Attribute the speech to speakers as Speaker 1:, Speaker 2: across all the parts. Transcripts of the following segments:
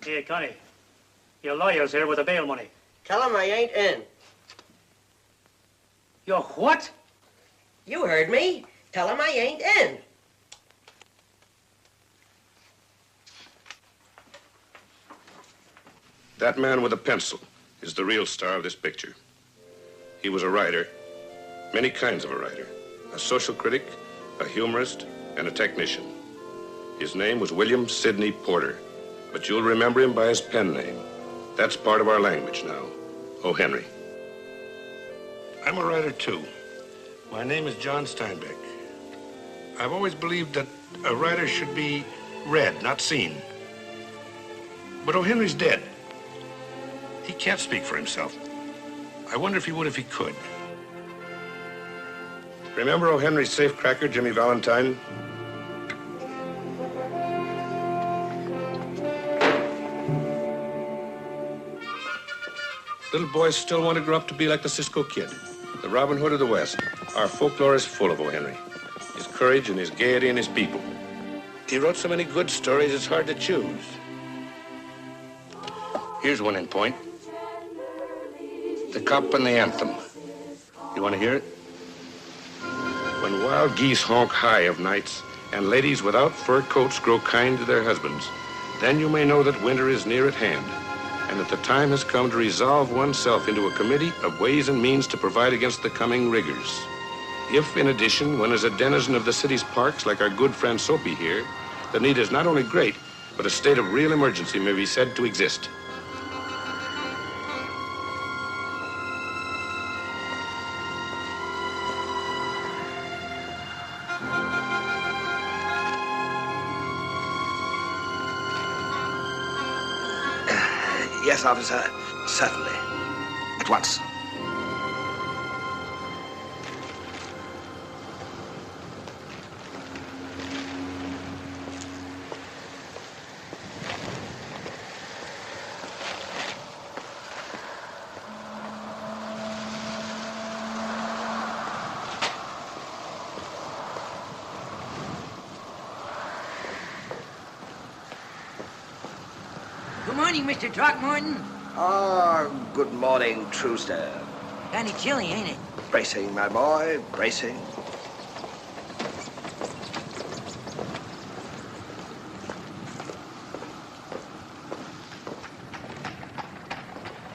Speaker 1: Hey, Connie. Your lawyer's here with the bail money.
Speaker 2: Tell him I ain't in.
Speaker 1: Your what?
Speaker 2: You heard me. Tell him I ain't in.
Speaker 3: That man with a pencil is the real star of this picture. He was a writer, many kinds of a writer, a social critic, a humorist, and a technician. His name was William Sidney Porter, but you'll remember him by his pen name. That's part of our language now, O. Henry. I'm a writer, too. My name is John Steinbeck. I've always believed that a writer should be read, not seen. But O. Henry's dead. He can't speak for himself. I wonder if he would if he could. Remember O. Henry's safecracker, Jimmy Valentine? Little boys still want to grow up to be like the Cisco Kid, the Robin Hood of the West. Our folklore is full of O. Henry. His courage and his gaiety and his people. He wrote so many good stories, it's hard to choose. Here's one in point. The Cop and the Anthem. You want to hear it? When wild geese honk high of nights and ladies without fur coats grow kind to their husbands, then you may know that winter is near at hand and that the time has come to resolve oneself into a committee of ways and means to provide against the coming rigors. If, in addition, one is a denizen of the city's parks like our good friend Soapy here, the need is not only great, but a state of real emergency may be said to exist.
Speaker 4: Yes, officer. Certainly. At once.
Speaker 5: Good morning, Mr. Throckmorton.
Speaker 4: Good morning, Truesdale.
Speaker 5: Kinda chilly, ain't it?
Speaker 4: Bracing, my boy, bracing.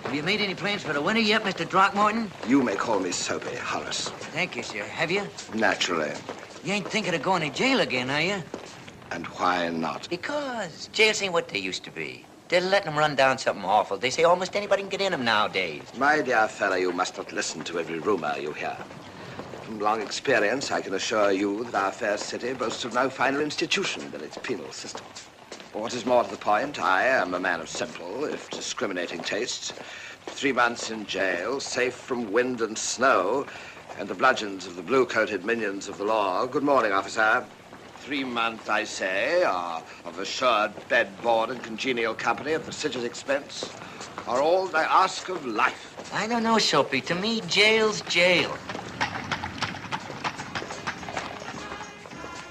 Speaker 5: Have you made any plans for the winter yet, Mr. Throckmorton?
Speaker 4: You may call me Soapy, Horace.
Speaker 5: Thank you, sir. Have you?
Speaker 4: Naturally.
Speaker 5: You ain't thinking of going to jail again, are you?
Speaker 4: And why not?
Speaker 5: Because jails ain't what they used to be. They're letting them run down something awful. They say almost anybody can get in them nowadays.
Speaker 4: My dear fellow, you must not listen to every rumor you hear. From long experience, I can assure you that our fair city boasts of no finer institution than its penal system. What is more to the point, I am a man of simple, if discriminating tastes. 3 months in jail, safe from wind and snow, and the bludgeons of the blue-coated minions of the law. Good morning, officer. 3 months, I say, of assured bed, board, and congenial company at the city's expense are all I ask of life.
Speaker 5: I don't know, Soapy. To me, jail's jail.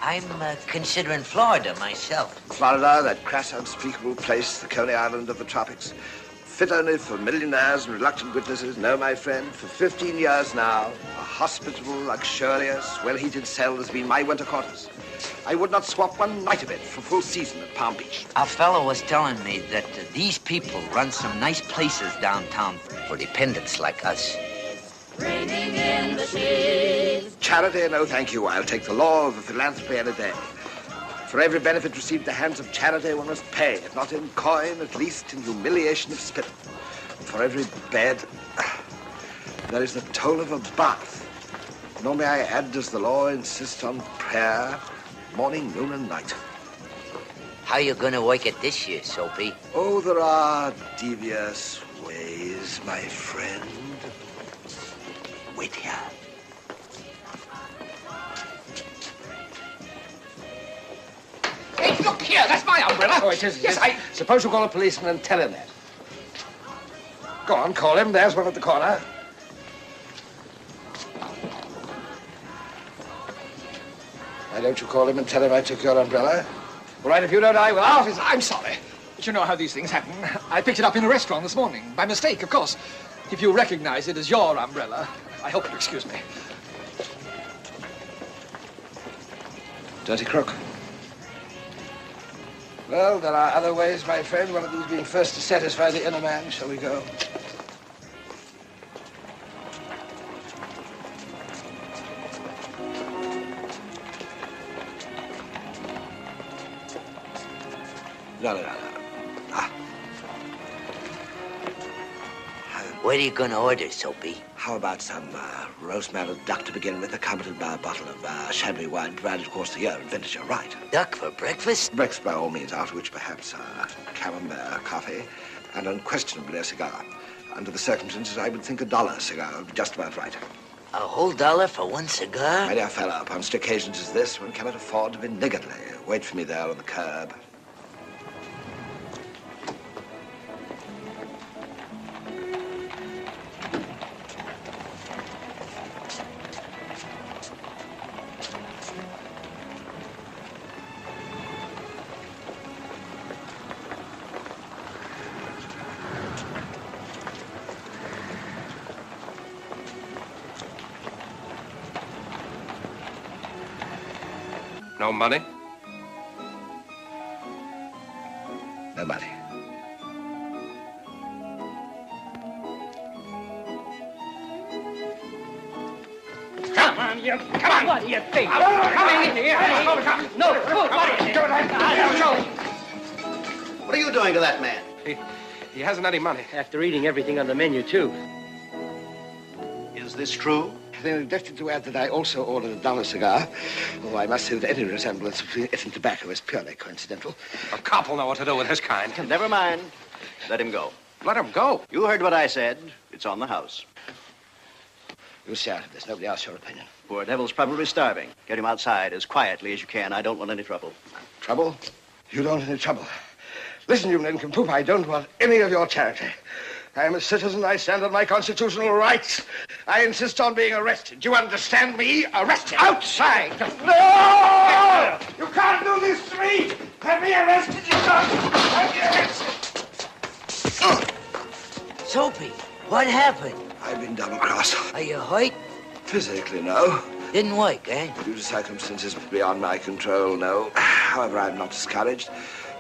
Speaker 5: I'm considering Florida myself.
Speaker 4: Florida, that crass, unspeakable place, the Coney Island of the tropics. Fit only for millionaires and reluctant witnesses. No, my friend, for 15 years now, a hospitable, luxurious, well-heated cell has been my winter quarters. I would not swap one night of it for full season at Palm Beach.
Speaker 5: Our fellow was telling me that these people run some nice places downtown for dependents like us.
Speaker 6: Raining in the sheets.
Speaker 4: Charity, no thank you. I'll take the law of philanthropy any day. For every benefit received at the hands of charity, one must pay, if not in coin, at least in humiliation of spirit. For every bed, there is the toll of a bath. Nor may I add, does the law insist on prayer, morning, noon, and night.
Speaker 5: How you gonna work it this year, Soapy?
Speaker 4: Oh, there are devious ways, my friend. Wait here.
Speaker 7: Hey, look here, that's my umbrella.
Speaker 4: Oh, it is.
Speaker 7: Yes,
Speaker 4: Suppose you call a policeman and tell him that. Go on, call him. There's one at the corner. Why don't you call him and tell him I took your umbrella? All right, if you don't, I will.
Speaker 7: Officer, I'm sorry. But you know how these things happen. I picked it up in a restaurant this morning. By mistake, of course. If you recognize it as your umbrella, I hope you'll excuse me.
Speaker 4: Dirty crook. Well, there are other ways, my friend. One of these being first to satisfy the inner man. Shall we go? No. Ah.
Speaker 5: What are you gonna order, Soapy?
Speaker 4: How about some roast marrow duck to begin with, accompanied by a bottle of Chablis wine, provided, of course, the year and vintage are right.
Speaker 5: Duck for breakfast?
Speaker 4: Breakfast by all means, after which perhaps camembert coffee and unquestionably a cigar. Under the circumstances, I would think $1 cigar would be just about right.
Speaker 5: A whole $1 for one cigar?
Speaker 4: My dear fellow, upon such occasions as this, one cannot afford to be niggardly. Wait for me there on the curb.
Speaker 8: No money?
Speaker 4: No money.
Speaker 1: Come on, you. Come on. What do you think? Come in here. No food. What do you think?
Speaker 9: What are you doing to that man?
Speaker 8: He hasn't any money.
Speaker 1: After eating everything on the menu, too.
Speaker 9: Is this true?
Speaker 4: Then neglected to add that I also ordered $1 cigar. Oh, I must say that any resemblance between it and tobacco is purely coincidental.
Speaker 8: A cop will know what to do with his kind.
Speaker 9: Never mind. Let him go.
Speaker 8: Let him go.
Speaker 9: You heard what I said. It's on the house.
Speaker 4: You'll see out of this. Nobody asks your opinion.
Speaker 9: Poor devil's probably starving. Get him outside as quietly as you can. I don't want any trouble.
Speaker 4: Trouble? You don't want any trouble. Listen, you nincompoop, I don't want any of your charity. I am a citizen. I stand on my constitutional rights. I insist on being arrested. Do you understand me? Arrested. Outside! No! You can't do this to me! Have me arrested, you don't! Have me arrested!
Speaker 5: Soapy, what happened?
Speaker 4: I've been double-crossed.
Speaker 5: Are you hurt?
Speaker 4: Physically, no.
Speaker 5: Didn't work, eh?
Speaker 4: Due to circumstances beyond my control, no. However, I'm not discouraged.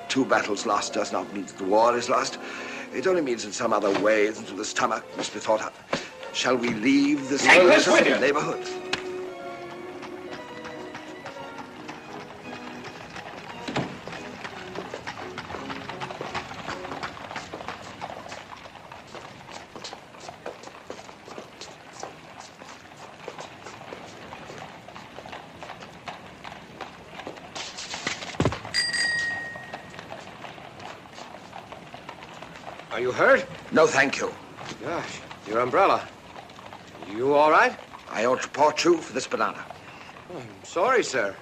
Speaker 4: 2 battles lost does not mean that the war is lost. It only means that some other ways into the stomach must be thought of. Shall we leave this neighborhood?
Speaker 8: Are you hurt?
Speaker 4: No, thank you.
Speaker 8: Gosh, your umbrella. You all right?
Speaker 4: I ought to report you for this banana.
Speaker 8: Oh, I'm sorry, sir.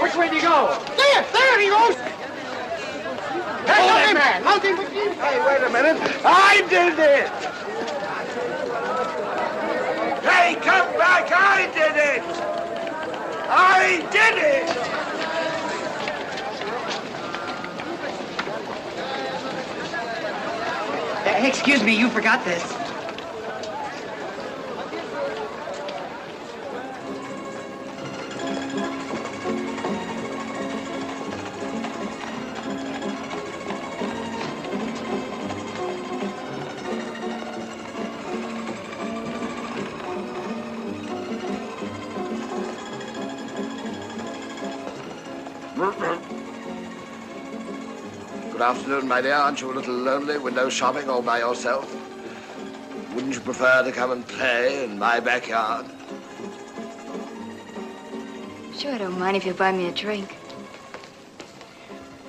Speaker 1: Which way do you go? There he goes! Hey, man!
Speaker 4: Hey, wait a minute. I did it! Hey, come back! I did it! I did it!
Speaker 2: Excuse me, you forgot this.
Speaker 4: Good afternoon, my dear. Aren't you a little lonely, window shopping all by yourself? Wouldn't you prefer to come and play in my backyard?
Speaker 10: Sure, I don't mind if you buy me a drink.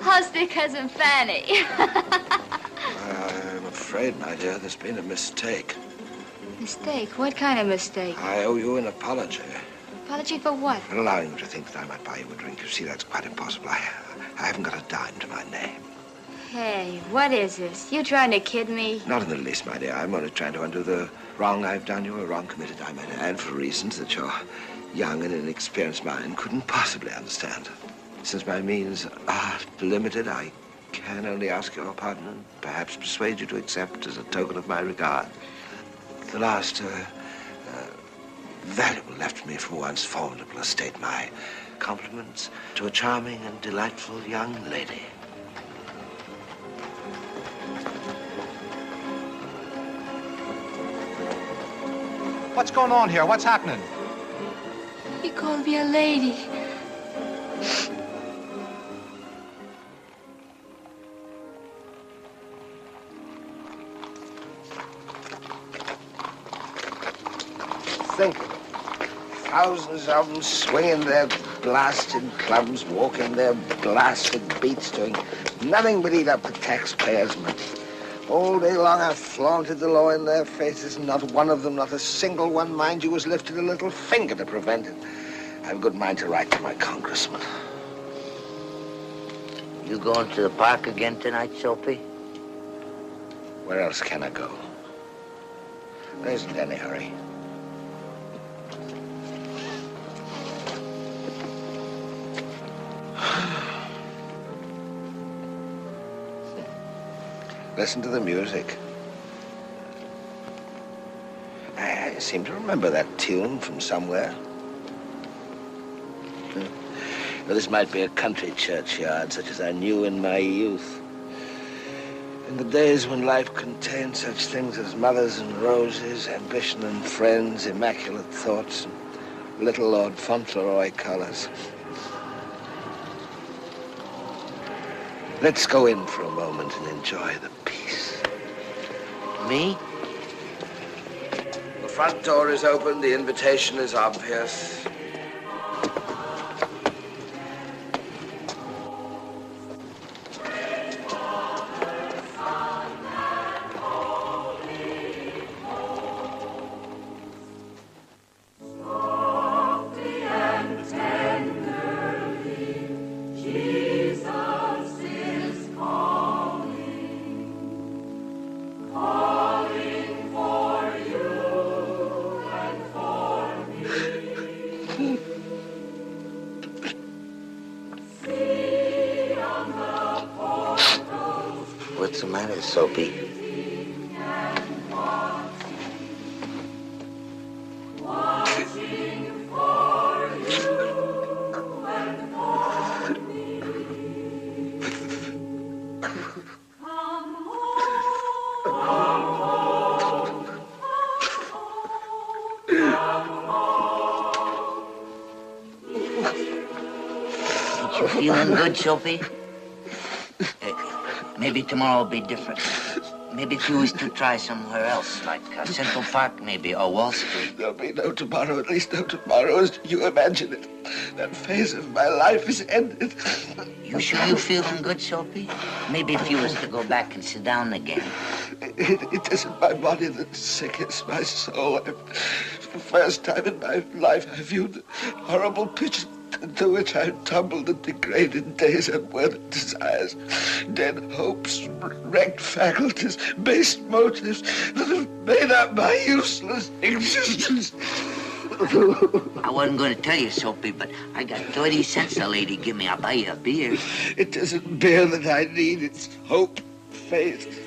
Speaker 10: How's dear Cousin Fanny?
Speaker 4: I'm afraid, my dear, there's been a mistake.
Speaker 10: Mistake? What kind of mistake?
Speaker 4: I owe you an apology.
Speaker 10: Apology for what?
Speaker 4: For allowing you to think that I might buy you a drink. You see, that's quite impossible. I haven't got a dime to my name.
Speaker 10: Hey, what is this? You trying to kid me?
Speaker 4: Not in the least, my dear. I'm only trying to undo the wrong I've done you, a wrong committed, I might add, for reasons that your young and inexperienced mind couldn't possibly understand. Since my means are limited, I can only ask your pardon and perhaps persuade you to accept as a token of my regard the last valuable left to me from one's formidable estate, my compliments to a charming and delightful young lady.
Speaker 11: What's going on here? What's happening?
Speaker 10: He called me a lady.
Speaker 4: Think of it. Thousands of them swinging their blasted clubs, walking their blasted beats, doing nothing but eat up the taxpayers' money. All day long I've flaunted the law in their faces, and not one of them, not a single one, mind you, has lifted a little finger to prevent it. I've a good mind to write to my congressman.
Speaker 5: You going to the park again tonight, Soapy?
Speaker 4: Where else can I go? There isn't any hurry. Listen to the music. I seem to remember that tune from somewhere. Well, this might be a country churchyard, such as I knew in my youth. In the days when life contained such things as mothers and roses, ambition and friends, immaculate thoughts, and little Lord Fauntleroy collars. Let's go in for a moment and enjoy the peace.
Speaker 5: Me?
Speaker 4: The front door is open. The invitation is obvious.
Speaker 5: What's the matter, Soapy? Ain't you feeling good, Soapy? Maybe tomorrow will be different. Maybe if you was to try somewhere else, like Central Park, maybe, or Wall Street.
Speaker 4: There'll be no tomorrow, at least no tomorrow as you imagine it. That phase of my life is ended.
Speaker 5: You sure you feeling good, Soapy? Maybe if you was to go back and sit down again.
Speaker 4: It isn't my body that's sick, it's my soul. For the first time in my life, I viewed the horrible pitch into which I tumbled and degraded days, unworthy desires, dead hopes, wrecked faculties, base motives that have made up my useless existence.
Speaker 5: I wasn't going to tell you, Soapy, but I got 30 cents a lady give me. I'll buy you a beer.
Speaker 4: It isn't beer that I need, it's hope, faith.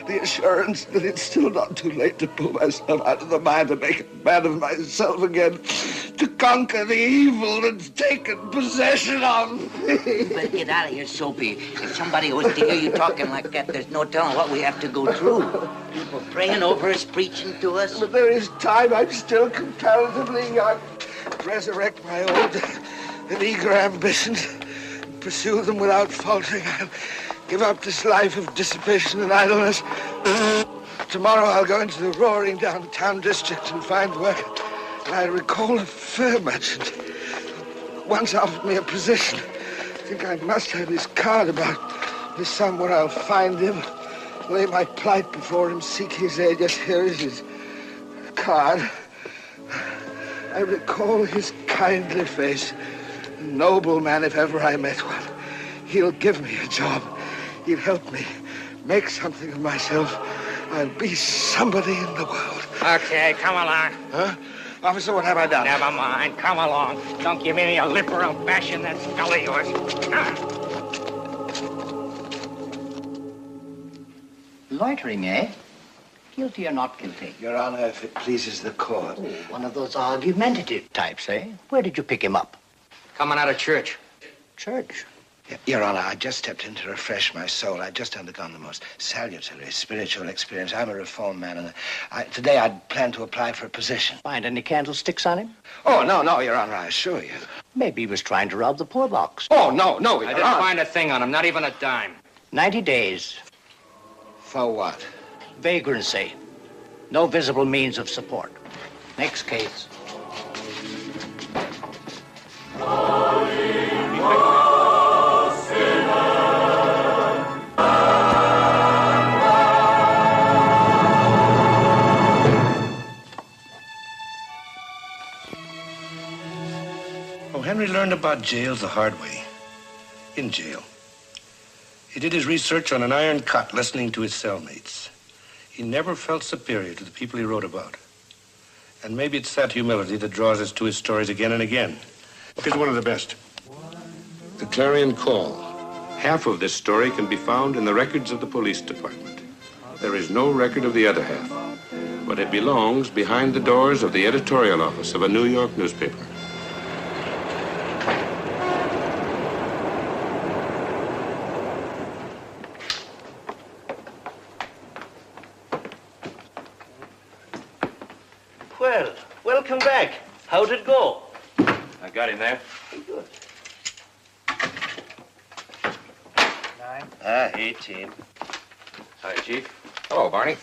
Speaker 4: The assurance that it's still not too late to pull myself out of the mire, to make a man of myself again, to conquer the evil that's taken possession of.
Speaker 5: You better get out of here, Soapy. If somebody was to hear you talking like that, there's no telling what we have to go through. People praying over us, preaching to us.
Speaker 4: But there is time. I'm still comparatively young. Resurrect my old and eager ambitions, pursue them without faltering. I'll give up this life of dissipation and idleness. Tomorrow I'll go into the roaring downtown district and find work. And I recall a fur merchant once offered me a position.
Speaker 12: think I must have his card about me somewhere. I'll find him, lay my plight before him, seek his aid. Yes, here is his card. I recall his kindly face. Noble man, if ever I met one. He'll give me a job. He'll help me make something of myself. I'll be somebody in the world.
Speaker 1: Okay, come along.
Speaker 12: Huh? Officer, what have I done?
Speaker 1: Never mind. Come along. Don't give me a lip or I'll bash in that skull of yours.
Speaker 5: Loitering, eh? Guilty or not guilty?
Speaker 12: Your Honor, if it pleases the court.
Speaker 5: Oh, one of those argumentative types, eh? Where did you pick him up?
Speaker 1: Coming out of church.
Speaker 5: Church?
Speaker 12: Your Honor, I just stepped in to refresh my soul. I'd just undergone the most salutary spiritual experience. I'm a reformed man, and today I'd planned to apply for a position.
Speaker 5: Find any candlesticks on him?
Speaker 12: Oh, no, Your Honor, I assure you.
Speaker 5: Maybe he was trying to rob the poor box.
Speaker 12: Oh, no, Your
Speaker 1: I didn't find a thing on him, not even a dime.
Speaker 5: 90 days.
Speaker 12: For what?
Speaker 5: Vagrancy. No visible means of support. Next case.
Speaker 3: Henry learned about jails the hard way. In jail. He did his research on an iron cot, listening to his cellmates. He never felt superior to the people he wrote about. And maybe it's that humility that draws us to his stories again and again. Here's one of the best. The Clarion Call. Half of this story can be found in the records of the police department. There is no record of the other half, but it belongs behind the doors of the editorial office of a New York newspaper.
Speaker 9: Well, welcome back. How'd it go?
Speaker 13: I got him there.
Speaker 9: Good.
Speaker 13: 18. Hi, Chief. Hello, Barney.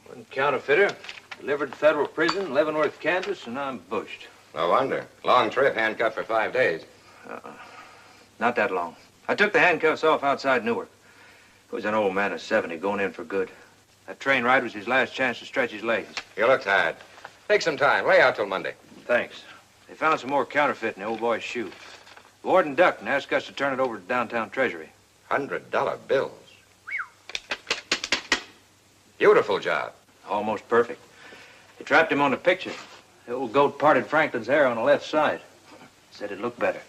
Speaker 13: One counterfeiter, delivered to federal prison, Leavenworth, Kansas, and I'm bushed.
Speaker 8: No wonder. Long trip, handcuffed for 5 days.
Speaker 13: Not that long. I took the handcuffs off outside Newark. He was an old man of 70 going in for good. That train ride was his last chance to stretch his legs.
Speaker 8: You look tired. Take some time. Lay out till Monday.
Speaker 13: Thanks. They found some more counterfeit in the old boy's shoe. The warden ducked and asked us to turn it over to downtown Treasury.
Speaker 8: $100 bills. Beautiful job.
Speaker 13: Almost perfect. They trapped him on the picture. The old goat parted Franklin's hair on the left side. Said it looked better.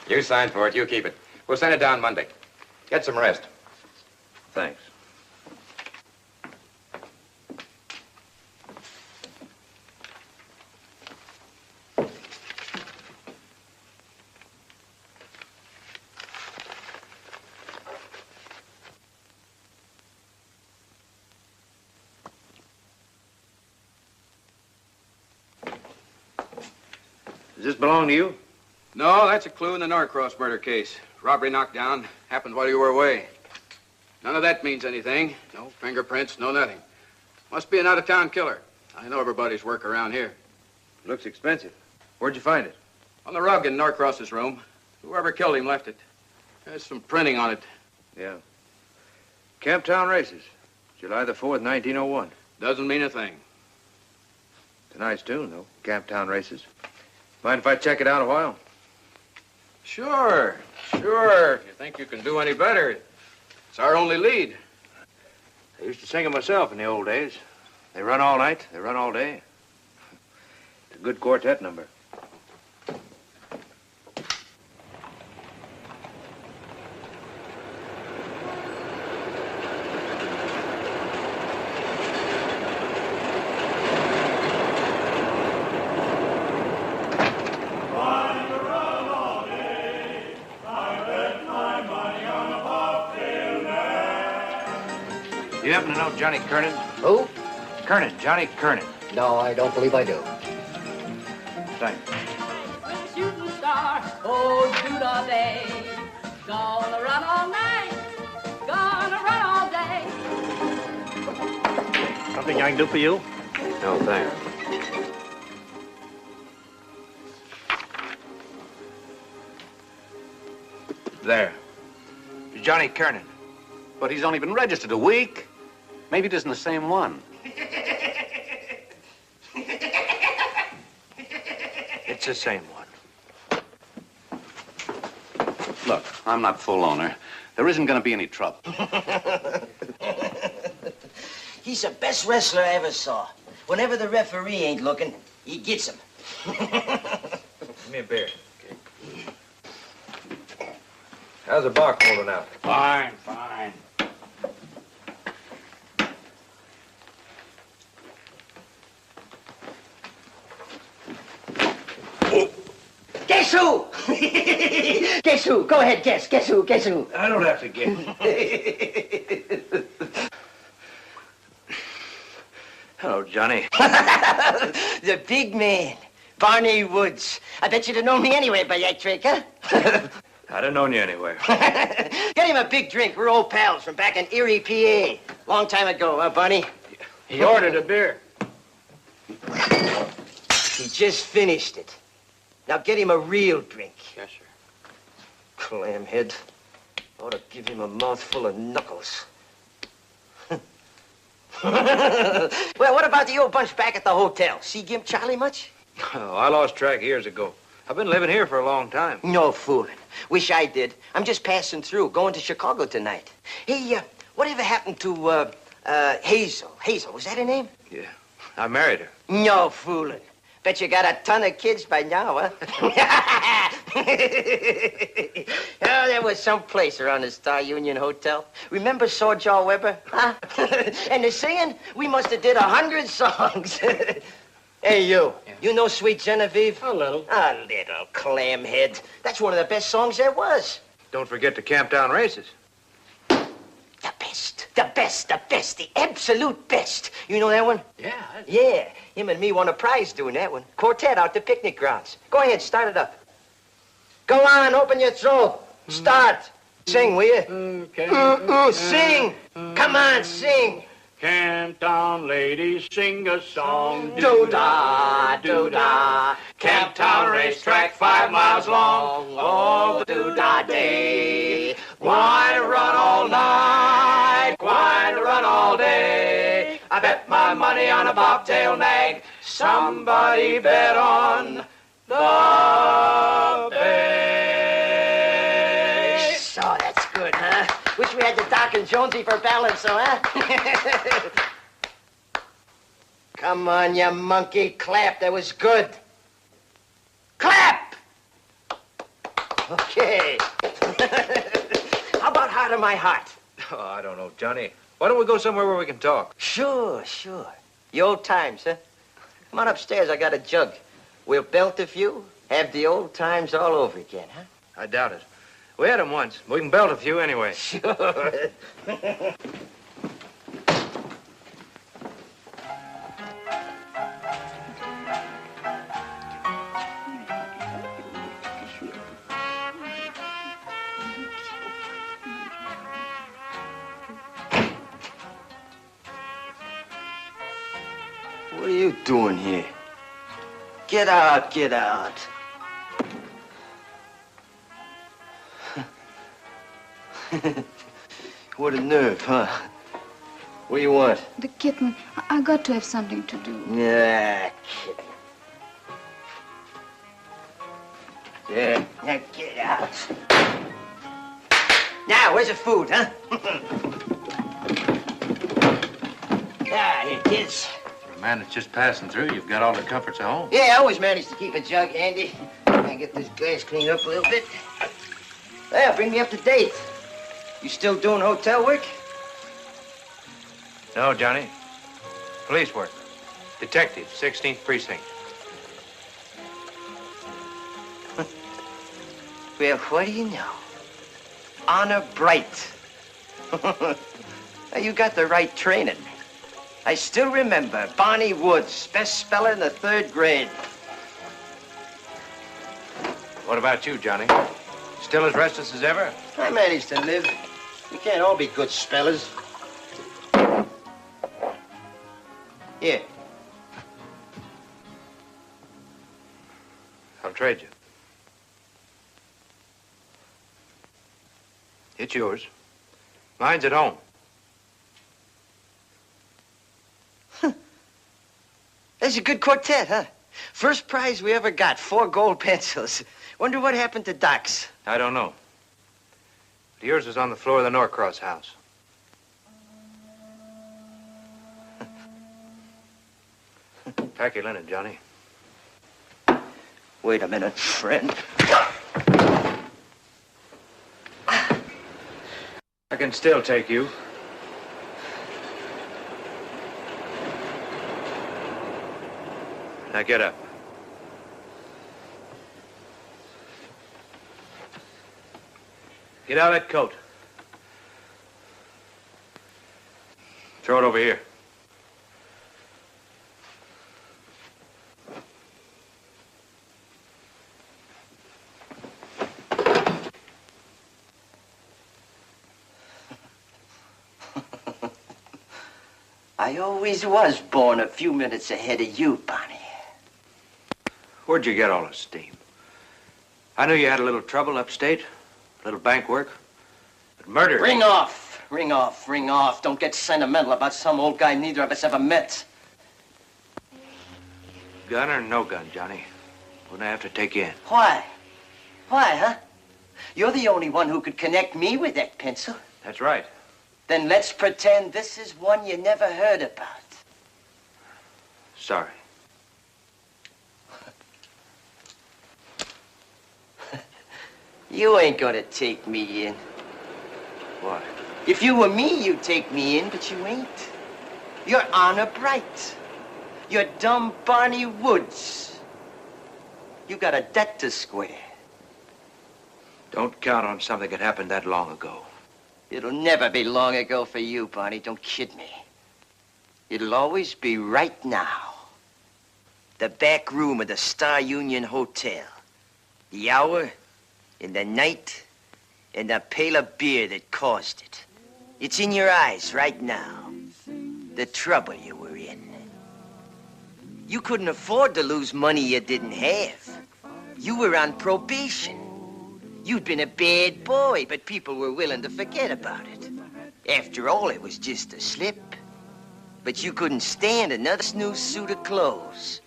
Speaker 8: You signed for it. You keep it. We'll send it down Monday. Get some rest.
Speaker 13: Thanks. Does this belong to you?
Speaker 14: No, that's a clue in the Norcross murder case. Robbery knockdown happened while you were away. None of that means anything. No fingerprints, no nothing. Must be an out-of-town killer. I know everybody's work around here.
Speaker 13: Looks expensive. Where'd you find it?
Speaker 14: On the rug in Norcross's room. Whoever killed him left it. There's some printing on it.
Speaker 13: Yeah. Camptown Races. July the 4th, 1901.
Speaker 14: Doesn't mean a thing.
Speaker 13: It's a nice tune, though. Camptown Races. Mind if I check it out a while?
Speaker 14: Sure. If you think you can do any better. It's our only lead.
Speaker 13: I used to sing it myself in the old days. They run all night, they run all day. It's a good quartet number. You happen to know Johnny Kernan?
Speaker 5: Who?
Speaker 13: Kernan, Johnny Kernan.
Speaker 5: No, I don't believe I do.
Speaker 13: Thanks.
Speaker 6: Shooting star, oh, shoot all day. Gonna run all night, gonna run all day.
Speaker 9: Something I can do for you?
Speaker 13: No, thanks. There. Johnny Kernan.
Speaker 15: But he's only been registered a week. Maybe it isn't the same one.
Speaker 13: It's the same one.
Speaker 15: Look, I'm not full owner. There isn't going to be any trouble.
Speaker 2: He's the best wrestler I ever saw. Whenever the referee ain't looking, he gets him.
Speaker 13: Give me a beer. How's the bark holding out?
Speaker 1: Fine, fine.
Speaker 2: Guess who? Guess who? Go ahead, guess. Guess who? Guess who?
Speaker 13: I don't have to guess. Hello, Johnny.
Speaker 2: The big man, Barney Woods. I bet you'd have known me anyway by that trick, huh?
Speaker 13: I'd have known you anywhere.
Speaker 2: Get him a big drink. We're old pals from back in Erie, PA. Long time ago, huh, Barney?
Speaker 13: He ordered a beer.
Speaker 2: He just finished it. Now get him a real drink.
Speaker 14: Yes, sir.
Speaker 2: Clamhead. Ought to give him a mouthful of knuckles. Well, what about the old bunch back at the hotel? See Gimp Charlie much?
Speaker 13: Oh, I lost track years ago. I've been living here for a long time.
Speaker 2: No fooling. Wish I did. I'm just passing through, going to Chicago tonight. Hey, whatever happened to, Hazel? Hazel, was that her name?
Speaker 13: Yeah, I married her.
Speaker 2: No fooling. Bet you got a ton of kids by now, huh? Oh, there was some place around the Star Union Hotel. Remember Sawjaw Weber? Huh? And the singing? We must have did 100 songs. Hey, you. Yeah. You know Sweet Genevieve?
Speaker 1: A little.
Speaker 2: A little clamhead. That's one of the best songs there was.
Speaker 13: Don't forget the Camptown races.
Speaker 2: The best, the best, the best, the absolute best. You know that one?
Speaker 1: Yeah.
Speaker 2: Yeah. Him and me won a prize doing that one. Quartet out to picnic grounds. Go ahead, start it up. Go on, open your throat. Start. Sing, will you?
Speaker 1: Okay.
Speaker 2: Sing. Come on, sing.
Speaker 1: Camptown ladies sing a song.
Speaker 2: Do-da, do-da.
Speaker 1: Camptown racetrack 5 miles long.
Speaker 2: Oh, do-da day.
Speaker 1: Wine run all night. Wine run all day. I bet my money on a bobtail nag. Somebody bet on the bay.
Speaker 2: So that's good, huh? Wish we had the Doc and Jonesy for balance, so, huh? Come on, you monkey. Clap. That was good. Clap! Okay. How about Heart of My Heart?
Speaker 13: Oh, I don't know, Johnny. Why don't we go somewhere where we can talk?
Speaker 2: Sure, sure. The old times, huh? Come on upstairs. I got a jug. We'll belt a few, have the old times all over again, huh?
Speaker 13: I doubt it. We had them once. We can belt a few anyway.
Speaker 2: Sure. What are you doing here? Get out, get out. What a nerve, huh? What do you want?
Speaker 10: The kitten. I got to have something to do.
Speaker 2: Yeah, kitten. Yeah, now get out. Now, where's the food, huh? Ah, here, kids.
Speaker 13: For a man that's just passing through, you've got all the comforts of home.
Speaker 2: Yeah, I always manage to keep a jug handy. I get this glass cleaned up a little bit. Well, bring me up to date. You still doing hotel work?
Speaker 13: No, Johnny. Police work. Detective, 16th Precinct.
Speaker 2: Well, what do you know? Honor bright. Now, you got the right training. I still remember Barney Woods, best speller in the 3rd grade.
Speaker 13: What about you, Johnny? Still as restless as ever?
Speaker 2: I managed to live. We can't all be good spellers. Here.
Speaker 13: I'll trade you. It's yours. Mine's at home.
Speaker 2: That's a good quartet, huh? First prize we ever got, 4 gold pencils. Wonder what happened to Doc's.
Speaker 13: I don't know. But yours was on the floor of the Norcross house. Pack your linen, Johnny.
Speaker 2: Wait a minute, friend.
Speaker 13: I can still take you. Now get up. Get out of that coat. Throw it over here.
Speaker 2: I always was born a few minutes ahead of you, Bonnie.
Speaker 13: Where'd you get all this steam? I knew you had a little trouble upstate, a little bank work, but murder...
Speaker 2: Ring off, ring off, ring off. Don't get sentimental about some old guy neither of us ever met.
Speaker 13: Gun or no gun, Johnny? Wouldn't I have to take you in?
Speaker 2: Why? Why, huh? You're the only one who could connect me with that pencil.
Speaker 13: That's right.
Speaker 2: Then let's pretend this is one you never heard about.
Speaker 13: Sorry.
Speaker 2: You ain't gonna take me in.
Speaker 13: Why?
Speaker 2: If you were me, you'd take me in, but you ain't. You're honor bright. You're dumb Barney Woods. You got a debt to square.
Speaker 13: Don't count on something that happened that long ago.
Speaker 2: It'll never be long ago for you, Barney. Don't kid me. It'll always be right now. The back room of the Star Union Hotel. The hour and the night and the pail of beer that caused it. It's in your eyes right now. The trouble you were in. You couldn't afford to lose money you didn't have. You were on probation. You'd been a bad boy, but people were willing to forget about it. After all, it was just a slip. But you couldn't stand another new suit of clothes.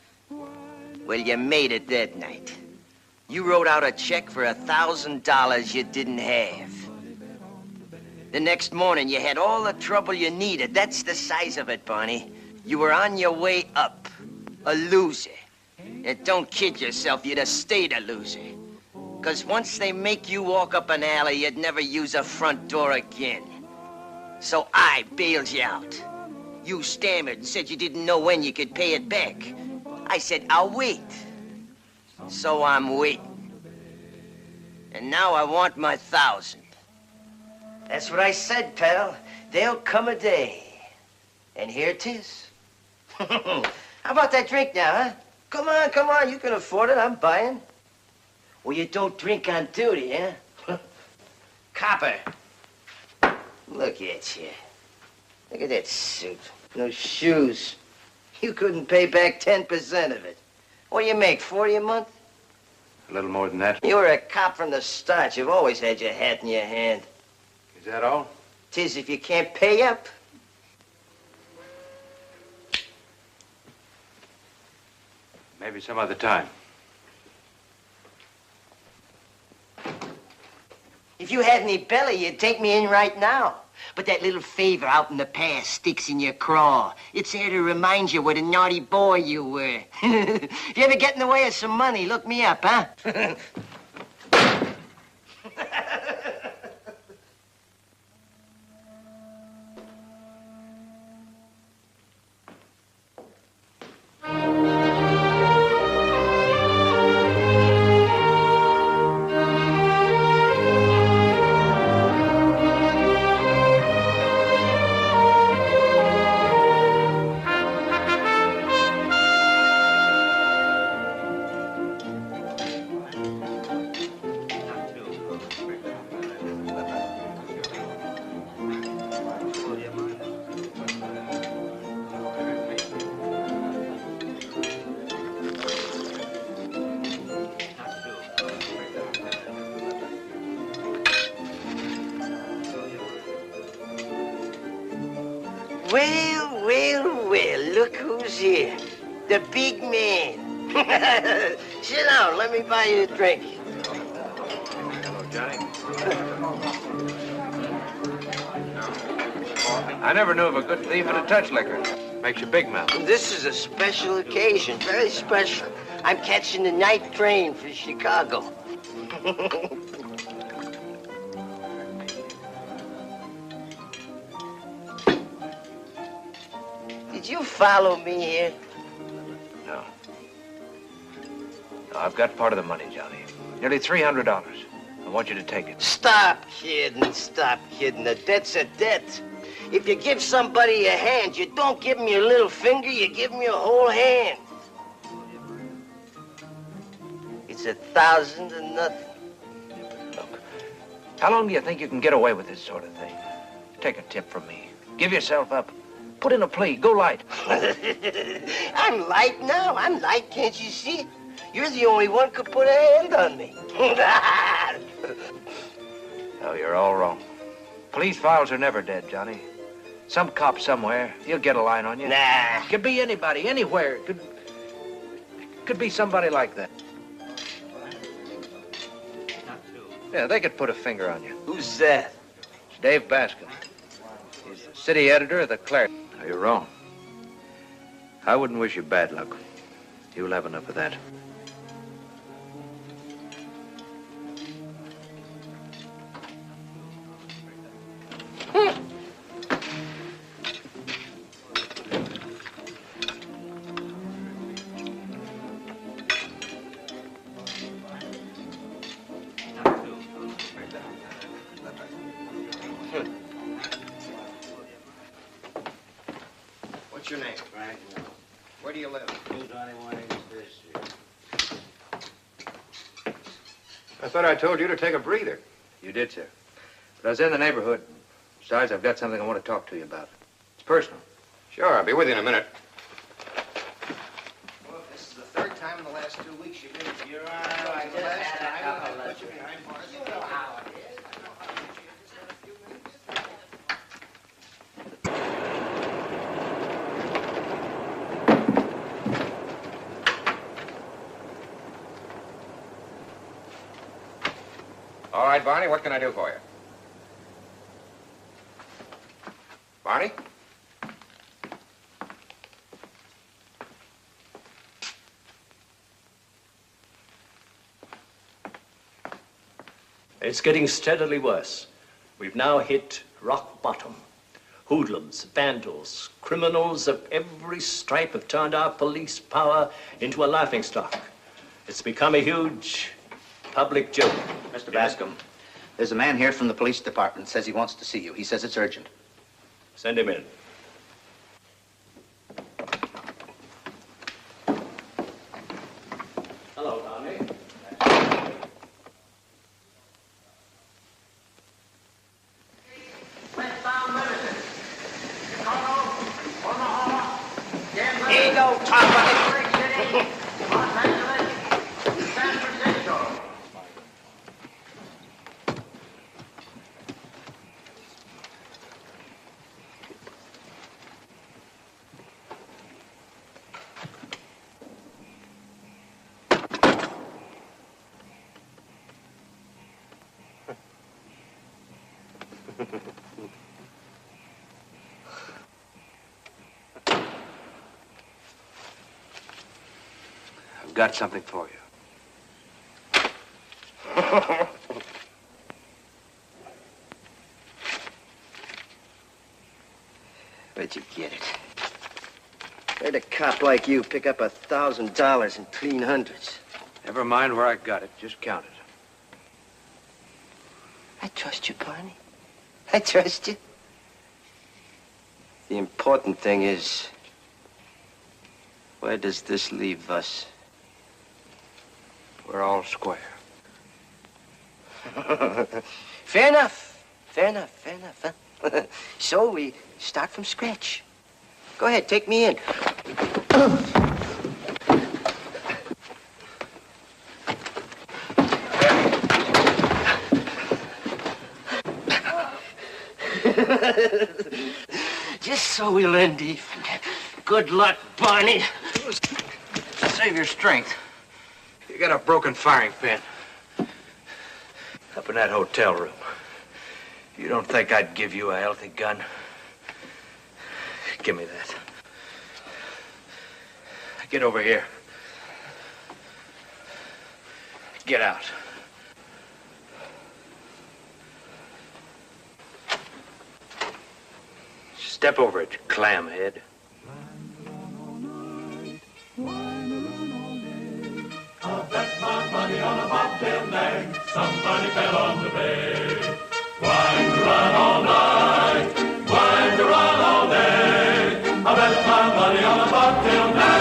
Speaker 2: Well, you made it that night. You wrote out a check for $1,000 you didn't have. The next morning, you had all the trouble you needed. That's the size of it, Barney. You were on your way up. A loser. And don't kid yourself, you'd have stayed a loser. Because once they make you walk up an alley, you'd never use a front door again. So I bailed you out. You stammered and said you didn't know when you could pay it back. I said, I'll wait. So I'm waiting. And now I want my 1,000. That's what I said, pal. There'll come a day. And here it is. How about that drink now, huh? Come on, you can afford it, I'm buying. Well, you don't drink on duty, huh? Copper. Look at you. Look at that suit. Those shoes. You couldn't pay back 10% of it. What do you make, 40 a month?
Speaker 13: A little more than that.
Speaker 2: You were a cop from the start. You've always had your hat in your hand.
Speaker 13: Is that all?
Speaker 2: 'Tis if you can't pay up.
Speaker 13: Maybe some other time.
Speaker 2: If you had any belly, you'd take me in right now. But that little favor out in the past sticks in your craw. It's there to remind you what a naughty boy you were. If you ever get in the way of some money, look me up, huh? Well, well, well, look who's here. The big man. Sit down, let me buy you a drink.
Speaker 13: Hello, Johnny. I never knew of a good thief at a touch liquor. Makes you big mouth.
Speaker 2: This is a special occasion, very special. I'm catching the night train for Chicago. Did you follow me here?
Speaker 13: No. No, I've got part of the money, Johnny. Nearly $300. I want you to take it.
Speaker 2: Stop kidding, stop kidding. A debt's a debt. If you give somebody a hand, you don't give him your little finger, you give him your whole hand. It's 1,000 to nothing.
Speaker 13: Look, how long do you think you can get away with this sort of thing? Take a tip from me. Give yourself up. Put in a plea. Go light.
Speaker 2: I'm light now. I'm light, can't you see? You're the only one who could put a hand on me.
Speaker 13: No, you're all wrong. Police files are never dead, Johnny. Some cop somewhere, he'll get a line on you.
Speaker 2: Nah.
Speaker 13: Could be anybody, anywhere. Could be somebody like that. Yeah, they could put a finger on you.
Speaker 2: Who's that?
Speaker 13: It's Dave Baskin. He's the city editor of the Clarion. No, you're wrong. I wouldn't wish you bad luck. You'll have enough of that.
Speaker 2: What's your name?
Speaker 16: Right.
Speaker 2: Where do you live?
Speaker 16: 221 East Street.
Speaker 8: I thought I told you to take a breather.
Speaker 13: You did, sir. But I was in the neighborhood. Besides, I've got something I want to talk to you about. It's personal.
Speaker 8: Sure, I'll be with you in a minute.
Speaker 2: Well, this is the third time in the last 2 weeks you've been here.
Speaker 16: You're right. I just had a couple of drinks.
Speaker 2: You know how it is.
Speaker 8: All right, Barney, what can I do for you? Barney?
Speaker 17: It's getting steadily worse. We've now hit rock bottom. Hoodlums, vandals, criminals of every stripe have turned our police power into a laughingstock. It's become a huge public joke.
Speaker 9: Mr. Bascom, there's a man here from the police department says he wants to see you. He says it's urgent.
Speaker 17: Send him in. Hello, Tommy.
Speaker 2: Ain't no top of it.
Speaker 13: I've got something for you.
Speaker 2: Where'd you get it? Where'd a cop like you pick up $1,000 in clean hundreds?
Speaker 13: Never mind where I got it. Just count it.
Speaker 2: I trust you, Barney. I trust you. The important thing is, where does this leave us?
Speaker 13: We're all square.
Speaker 2: Fair enough. Fair enough. Fair enough, huh? So we start from scratch. Go ahead, take me in. Just so we learn to. Good luck, Barney.
Speaker 13: Save your strength. You got a broken firing pin. Up in that hotel room. You don't think I'd give you a healthy gun? Give me that. Get over here. Get out. Step over it, clamhead.
Speaker 1: I bet my money on a bobtail nag. Somebody fell on the bay. Wind to run all night. Wind to run all day. I bet my money on a bobtail nag.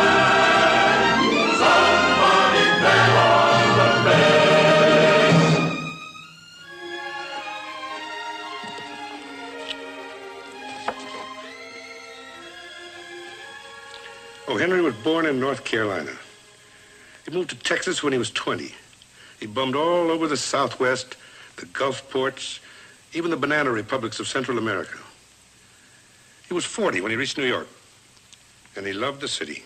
Speaker 1: Somebody fell on the bay.
Speaker 3: Oh, Henry was born in North Carolina. He moved to Texas when he was 20. He bummed all over the Southwest, the Gulf ports, even the banana republics of Central America. He was 40 when he reached New York, and he loved the city.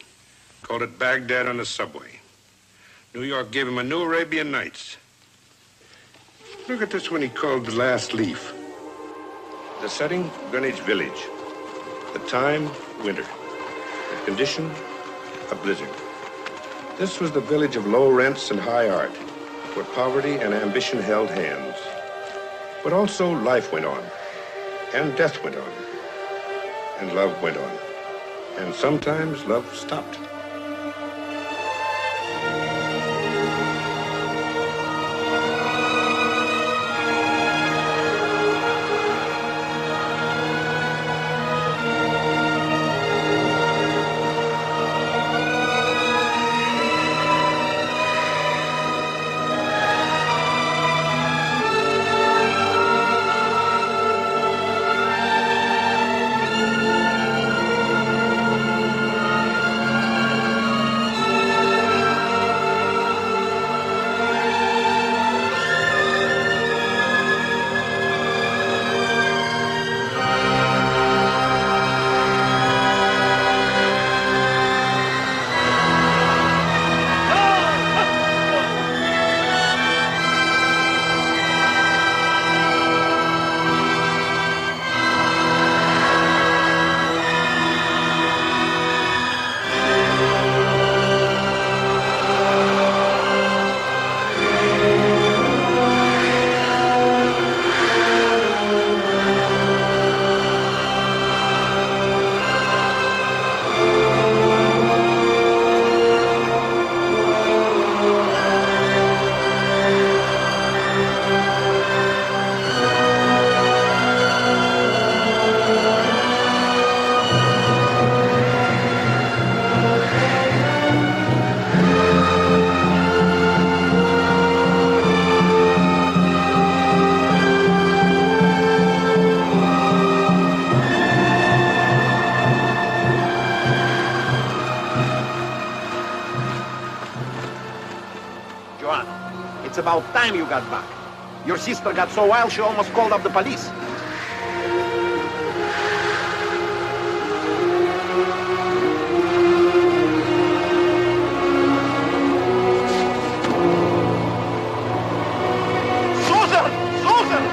Speaker 3: Called it Baghdad on the subway. New York gave him a new Arabian Nights. Look at this one he called The Last Leaf. The setting, Greenwich Village. The time, winter. The condition, a blizzard. This was the village of low rents and high art, where poverty and ambition held hands. But also life went on, and death went on, and love went on. And sometimes love stopped.
Speaker 15: It's about time you got back. Your sister got so wild she almost called up the police.
Speaker 1: Susan! Susan!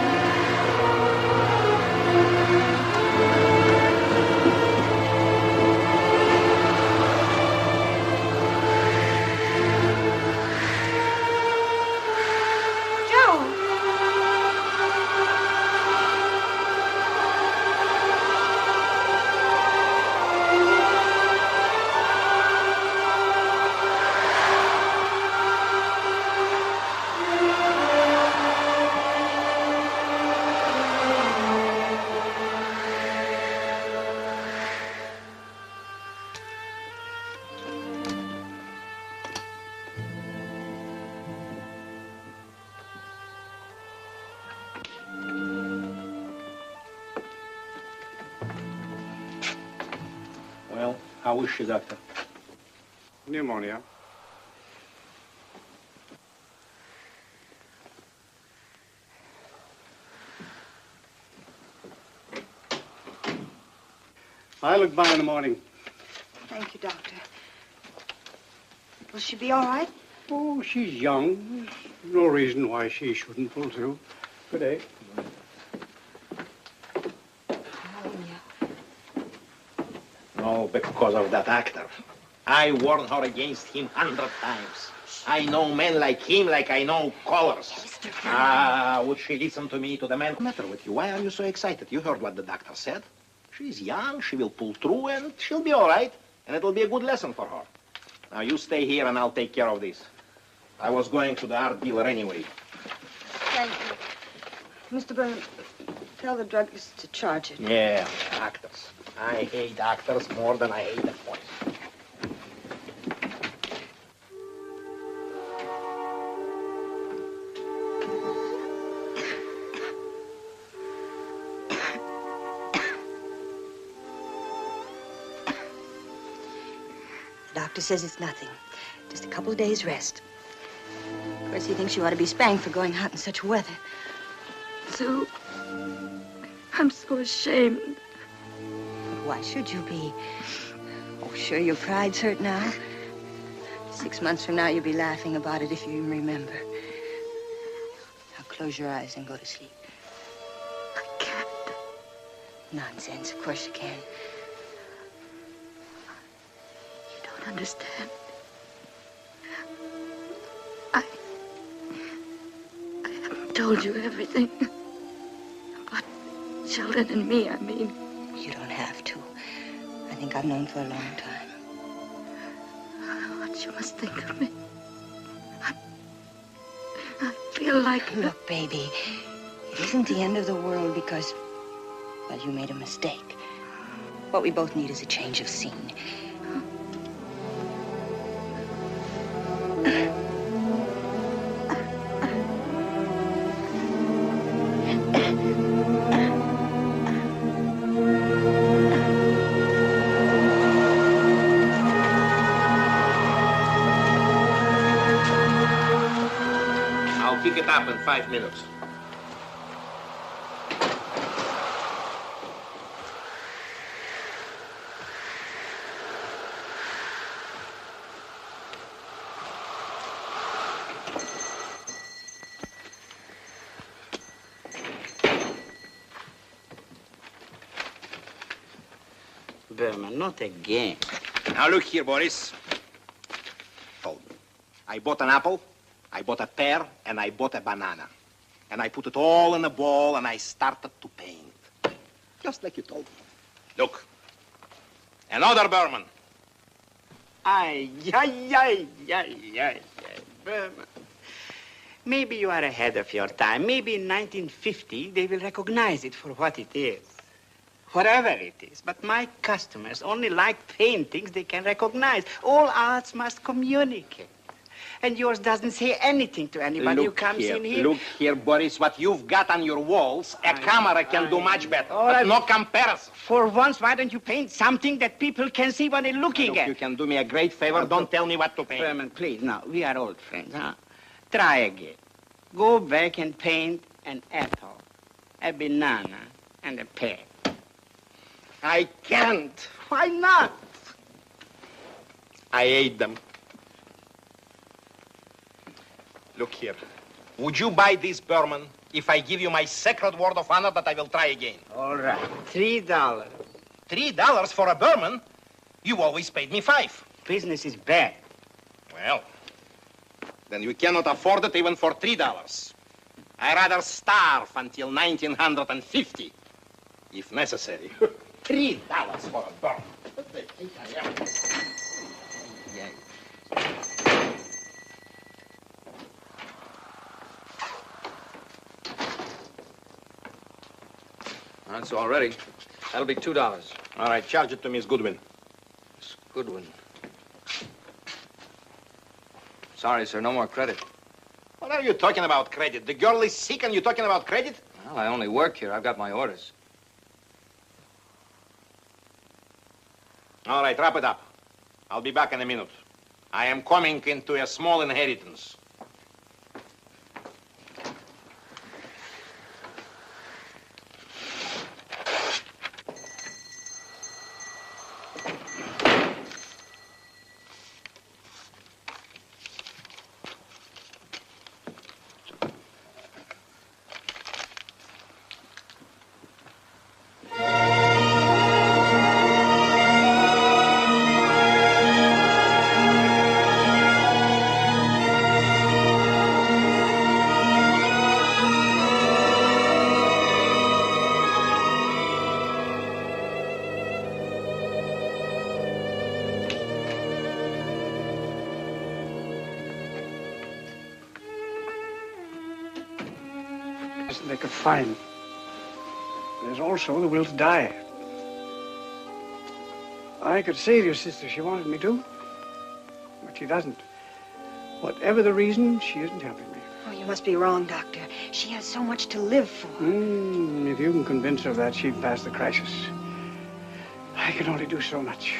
Speaker 15: Well, how is she, Doctor?
Speaker 11: Pneumonia. I'll look by in the morning.
Speaker 18: Thank you, Doctor. Will she be all right?
Speaker 11: Oh, she's young. There's no reason why she shouldn't pull through. Good day.
Speaker 15: No, because of that actor. I warned her against him 100 times. I know men like him like I know callers. Would she listen to me, to the man? What's the matter with you? Why are you so excited? You heard what the doctor said. She's young, she will pull through, and she'll be all right. And it'll be a good lesson for her. Now, you stay here, and I'll take care of this. I was going to the art dealer anyway.
Speaker 18: Thank you. Mr. Burnham, tell the druggist to charge it.
Speaker 15: Yeah, actors. I hate actors more than I hate the point.
Speaker 18: The doctor says it's nothing. Just a couple of days' rest. Of course, he thinks you ought to be spanked for going out in such weather.
Speaker 10: Sue, I'm so ashamed.
Speaker 18: Why should you be? Oh, sure, your pride's hurt now. 6 months from now, you'll be laughing about it if you even remember. Now, close your eyes and go to sleep.
Speaker 10: I can't.
Speaker 18: Nonsense. Of course you can.
Speaker 10: You don't understand. I haven't told you everything. About Sheldon and me, I mean.
Speaker 18: You don't have to. I think I've known for a long time.
Speaker 10: What you must think of me. I feel like...
Speaker 18: Look, baby, it isn't the end of the world because, well, you made a mistake. What we both need is a change of scene.
Speaker 15: Pick it up in 5 minutes.
Speaker 5: Berman, not again.
Speaker 15: Now look here, Boris. I bought an apple. I bought a pear, and I bought a banana. And I put it all in a bowl, and I started to paint. Just like you told me. Look. Another Berman.
Speaker 5: Ay. Berman. Maybe you are ahead of your time. Maybe in 1950, they will recognize it for what it is. Whatever it is. But my customers only like paintings they can recognize. All arts must communicate. And yours doesn't say anything to anybody who comes in here.
Speaker 15: Look here, Boris, what you've got on your walls, a camera can do much better. But no comparison.
Speaker 5: For once, why don't you paint something that people can see when they're looking at?
Speaker 15: You can do me a great favor. Don't tell me what to paint.
Speaker 5: Berman, please, now, we are old friends, huh? Try again. Go back and paint an apple, a banana, and a pear.
Speaker 15: I can't.
Speaker 5: Why not?
Speaker 15: I ate them. Look here. Would you buy this, Berman, if I give you my sacred word of honor that I will try again?
Speaker 5: All right. $3.
Speaker 15: $3 for a Berman? You always paid me $5.
Speaker 5: Business is bad.
Speaker 15: Well, then you cannot afford it even for $3. I'd rather starve until 1950, if necessary. $3 for a Berman.
Speaker 14: That's all ready. That'll be $2.
Speaker 15: All right, charge it to Miss Goodwin.
Speaker 14: Miss Goodwin. Sorry, sir, no more credit.
Speaker 15: What are you talking about, credit? The girl is sick and you're talking about credit?
Speaker 14: Well, I only work here. I've got my orders.
Speaker 15: All right, wrap it up. I'll be back in a minute. I am coming into a small inheritance.
Speaker 11: they could find. There's also the will to die. I could save your sister if she wanted me to, but she doesn't. Whatever the reason, she isn't helping me.
Speaker 18: Oh, you must be wrong, Doctor. She has so much to live for.
Speaker 11: If you can convince her of that, she'd pass the crisis. I can only do so much.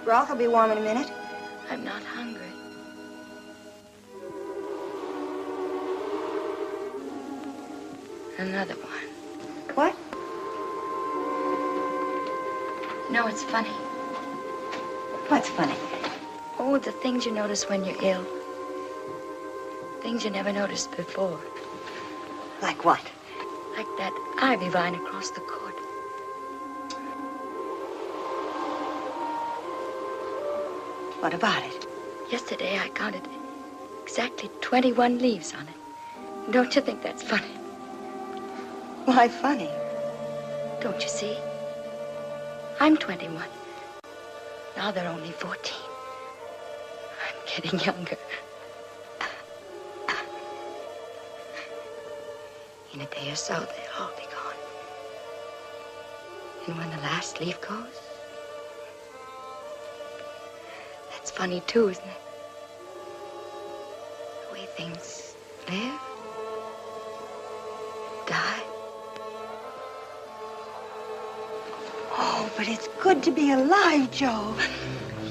Speaker 18: Broth will be warm in a minute.
Speaker 10: I'm not hungry. Another one.
Speaker 18: What?
Speaker 10: No, it's funny.
Speaker 18: What's funny?
Speaker 10: Oh, the things you notice when you're ill. Things you never noticed before.
Speaker 18: Like what?
Speaker 10: Like that ivy vine across the court.
Speaker 18: What about it?
Speaker 10: Yesterday I counted exactly 21 leaves on it. Don't you think that's funny?
Speaker 18: Why funny?
Speaker 10: Don't you see? I'm 21. Now they're only 14. I'm getting younger. In a day or so, they'll all be gone. And when the last leaf goes, that's funny too, isn't it? The way things live, die.
Speaker 18: Oh, but it's good to be alive, Joe.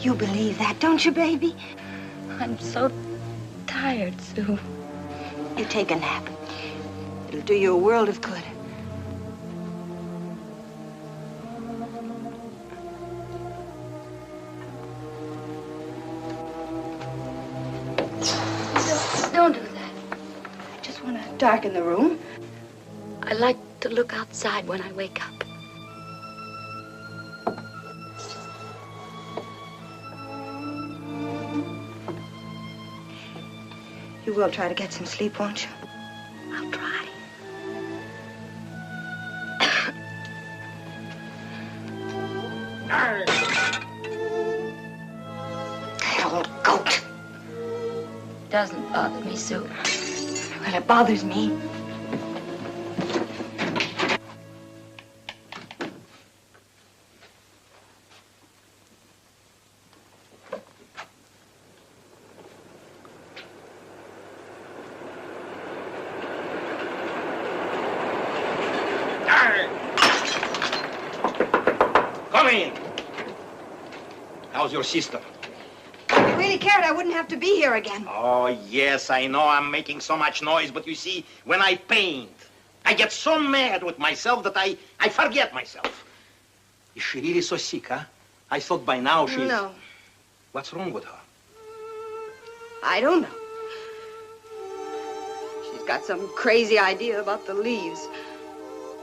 Speaker 18: You believe that, don't you, baby?
Speaker 10: I'm so tired, Sue.
Speaker 18: You take a nap. It'll do you a world of good.
Speaker 10: Don't do that.
Speaker 18: I just want to darken the room.
Speaker 10: I like to look outside when I wake up.
Speaker 18: You will try to get some sleep, won't you?
Speaker 10: I'll try.
Speaker 18: Old goat.
Speaker 10: Doesn't bother me, Sue.
Speaker 18: Well, it bothers me.
Speaker 15: Come in. How's your sister?
Speaker 18: If you really cared, I wouldn't have to be here again.
Speaker 15: Oh, yes, I know I'm making so much noise, but you see, when I paint, I get so mad with myself that I forget myself. Is she really so sick, huh? I thought by now she's...
Speaker 18: No.
Speaker 15: What's wrong with her?
Speaker 18: I don't know. She's got some crazy idea about the leaves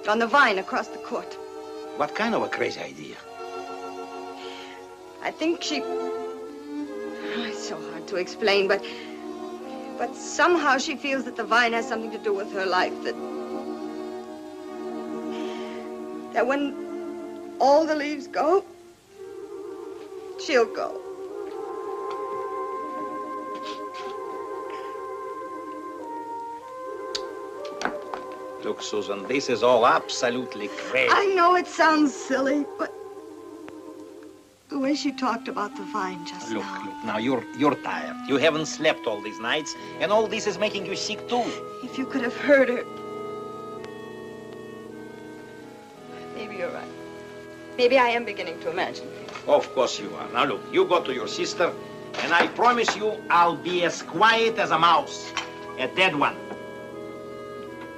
Speaker 18: on the vine across the court.
Speaker 15: What kind of a crazy idea?
Speaker 18: I think she... Oh, it's so hard to explain, but somehow she feels that the vine has something to do with her life, that when all the leaves go, she'll go.
Speaker 15: Look, Susan, this is all absolutely crazy.
Speaker 18: I know it sounds silly, but the way she talked about the vine just
Speaker 15: Look,
Speaker 18: now.
Speaker 15: now you're tired. You haven't slept all these nights, and all this is making you sick too.
Speaker 18: If you could have heard her. Maybe you're right. Maybe I am beginning to imagine.
Speaker 15: Of course you are. Now look, you go to your sister, and I promise you I'll be as quiet as a mouse. A dead one.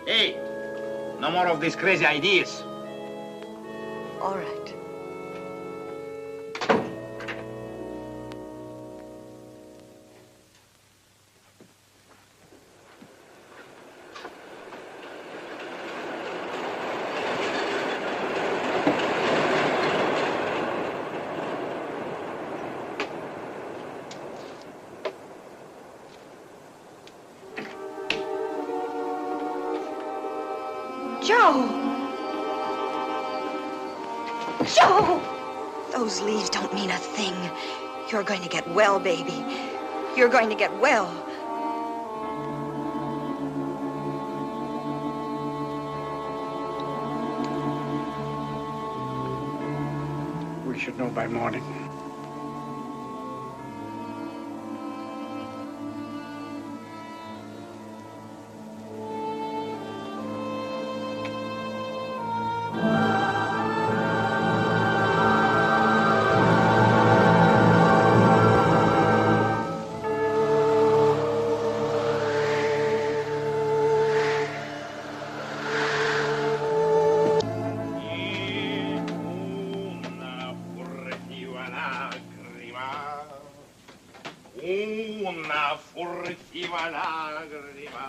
Speaker 15: Hey, no more of these crazy ideas.
Speaker 18: All right. Joe! Those leaves don't mean a thing. You're going to get well, baby. You're going to get well.
Speaker 11: We should know by morning.
Speaker 15: Una furtiva lagrima.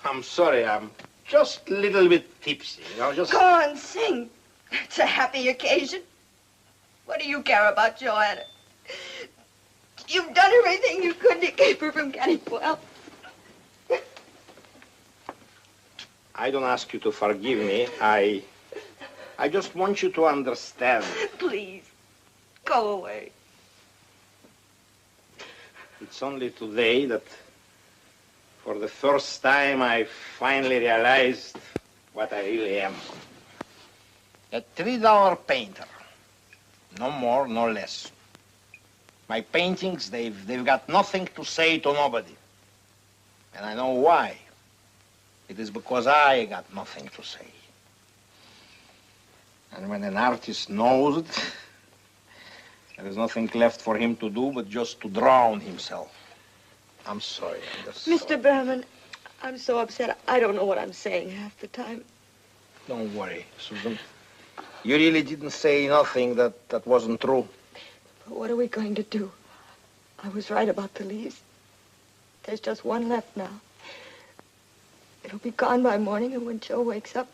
Speaker 15: I'm sorry, I'm just a little bit tipsy. Just...
Speaker 18: Go on, sing. It's a happy occasion. What do you care about Joanna? You've done everything you could to keep her from getting well.
Speaker 15: I don't ask you to forgive me. I just want you to understand.
Speaker 18: Please, go away.
Speaker 15: It's only today that, for the first time, I finally realized what I really am. A $3 painter. No more, no less. My paintings, they've got nothing to say to nobody. And I know why. It is because I got nothing to say. And when an artist knows it, there is nothing left for him to do but just to drown himself. I'm sorry.
Speaker 18: Mr. Berman, I'm so upset. I don't know what I'm saying half the time.
Speaker 15: Don't worry, Susan. You really didn't say nothing that wasn't true.
Speaker 18: But what are we going to do? I was right about the leaves. There's just one left now. It'll be gone by morning, and when Joe wakes up...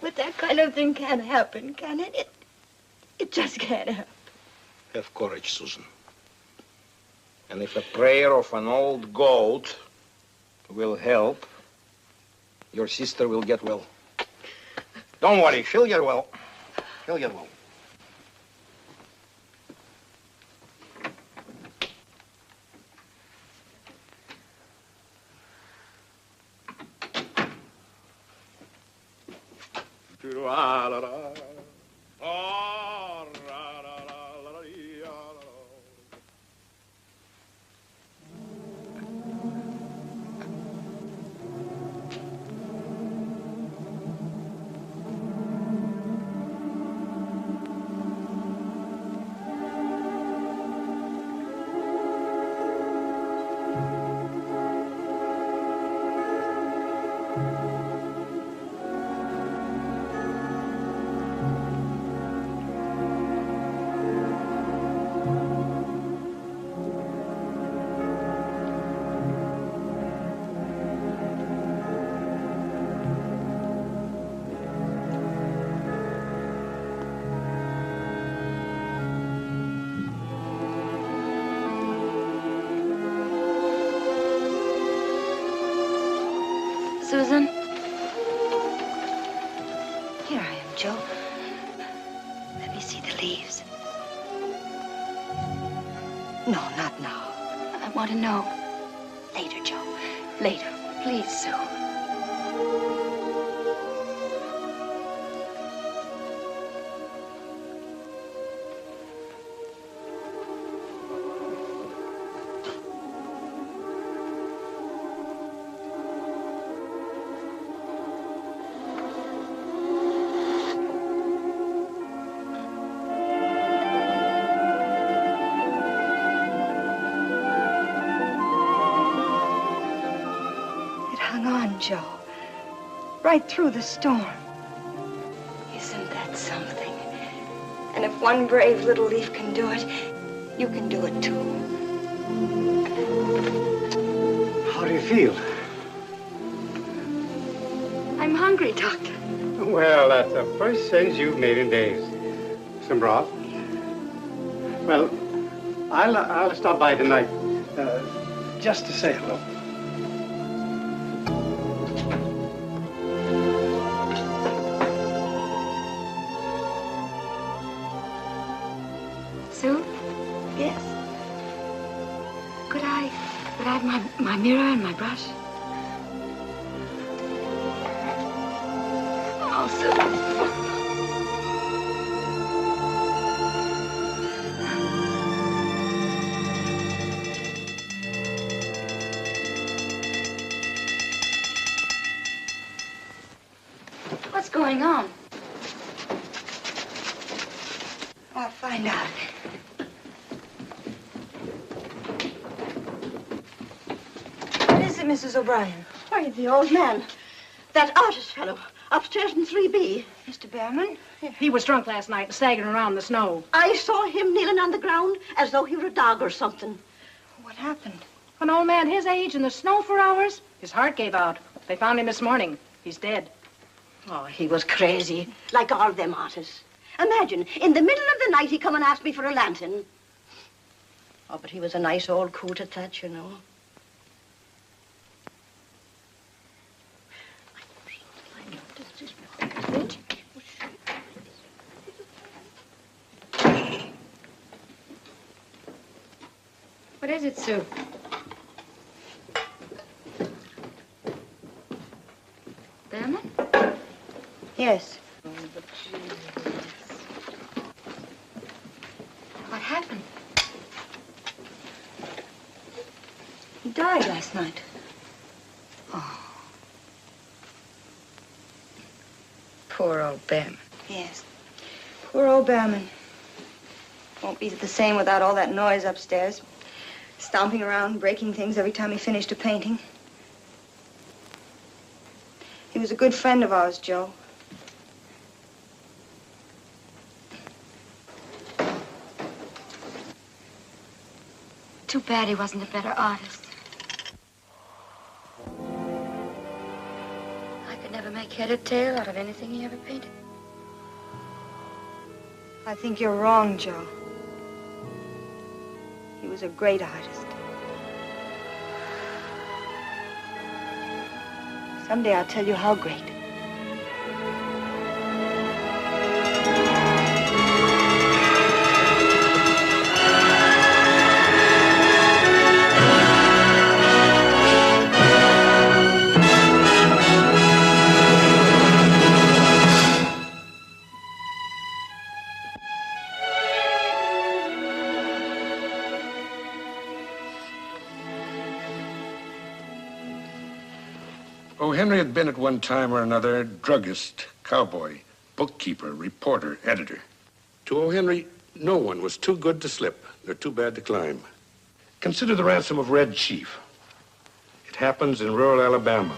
Speaker 18: But that kind of thing can't happen, can it? It just can't happen.
Speaker 15: Have courage, Susan. And if a prayer of an old goat will help, your sister will get well. Don't worry, she'll get well. She'll get well.
Speaker 18: Susan? Here I am, Joe. Let me see the leaves. No, not now. I want to know. Later, Joe. Later. Please, Sue. Joe, right through the storm. Isn't that something? And if one brave little leaf can do it, you can do it too.
Speaker 11: How do you feel?
Speaker 18: I'm hungry, Doctor.
Speaker 11: Well, that's the first sense you've made in days. Some broth? Well, I'll stop by tonight, just to say hello.
Speaker 10: My mirror and my brush. Oh, Sue. What's going on?
Speaker 18: I'll find out. What is it, Mrs. O'Brien?
Speaker 19: Why, the old man. That artist fellow, upstairs in 3B.
Speaker 18: Mr. Behrman?
Speaker 20: He was drunk last night and staggering around in the snow.
Speaker 19: I saw him kneeling on the ground as though he were a dog or something.
Speaker 18: What happened?
Speaker 20: An old man his age in the snow for hours? His heart gave out. They found him this morning. He's dead.
Speaker 19: Oh, he was crazy, like all them artists. Imagine, in the middle of the night, he come and asked me for a lantern. Oh, but he was a nice old coot at that, you know.
Speaker 10: What is it, Sue? Behrman?
Speaker 18: Yes.
Speaker 10: What happened?
Speaker 18: He died last night.
Speaker 10: Oh. Poor old Behrman.
Speaker 18: Yes. Poor old Behrman. Won't be the same without all that noise upstairs. Stomping around, breaking things every time he finished a painting. He was a good friend of ours, Joe.
Speaker 10: Too bad he wasn't a better artist. I could never make head or tail out of anything he ever painted.
Speaker 18: I think you're wrong, Joe. He was a great artist. Someday I'll tell you how great.
Speaker 3: Oh, Henry had been at one time or another druggist, cowboy, bookkeeper, reporter, editor. To O. Henry, no one was too good to slip, nor too bad to climb. Consider the ransom of Red Chief. It happens in rural Alabama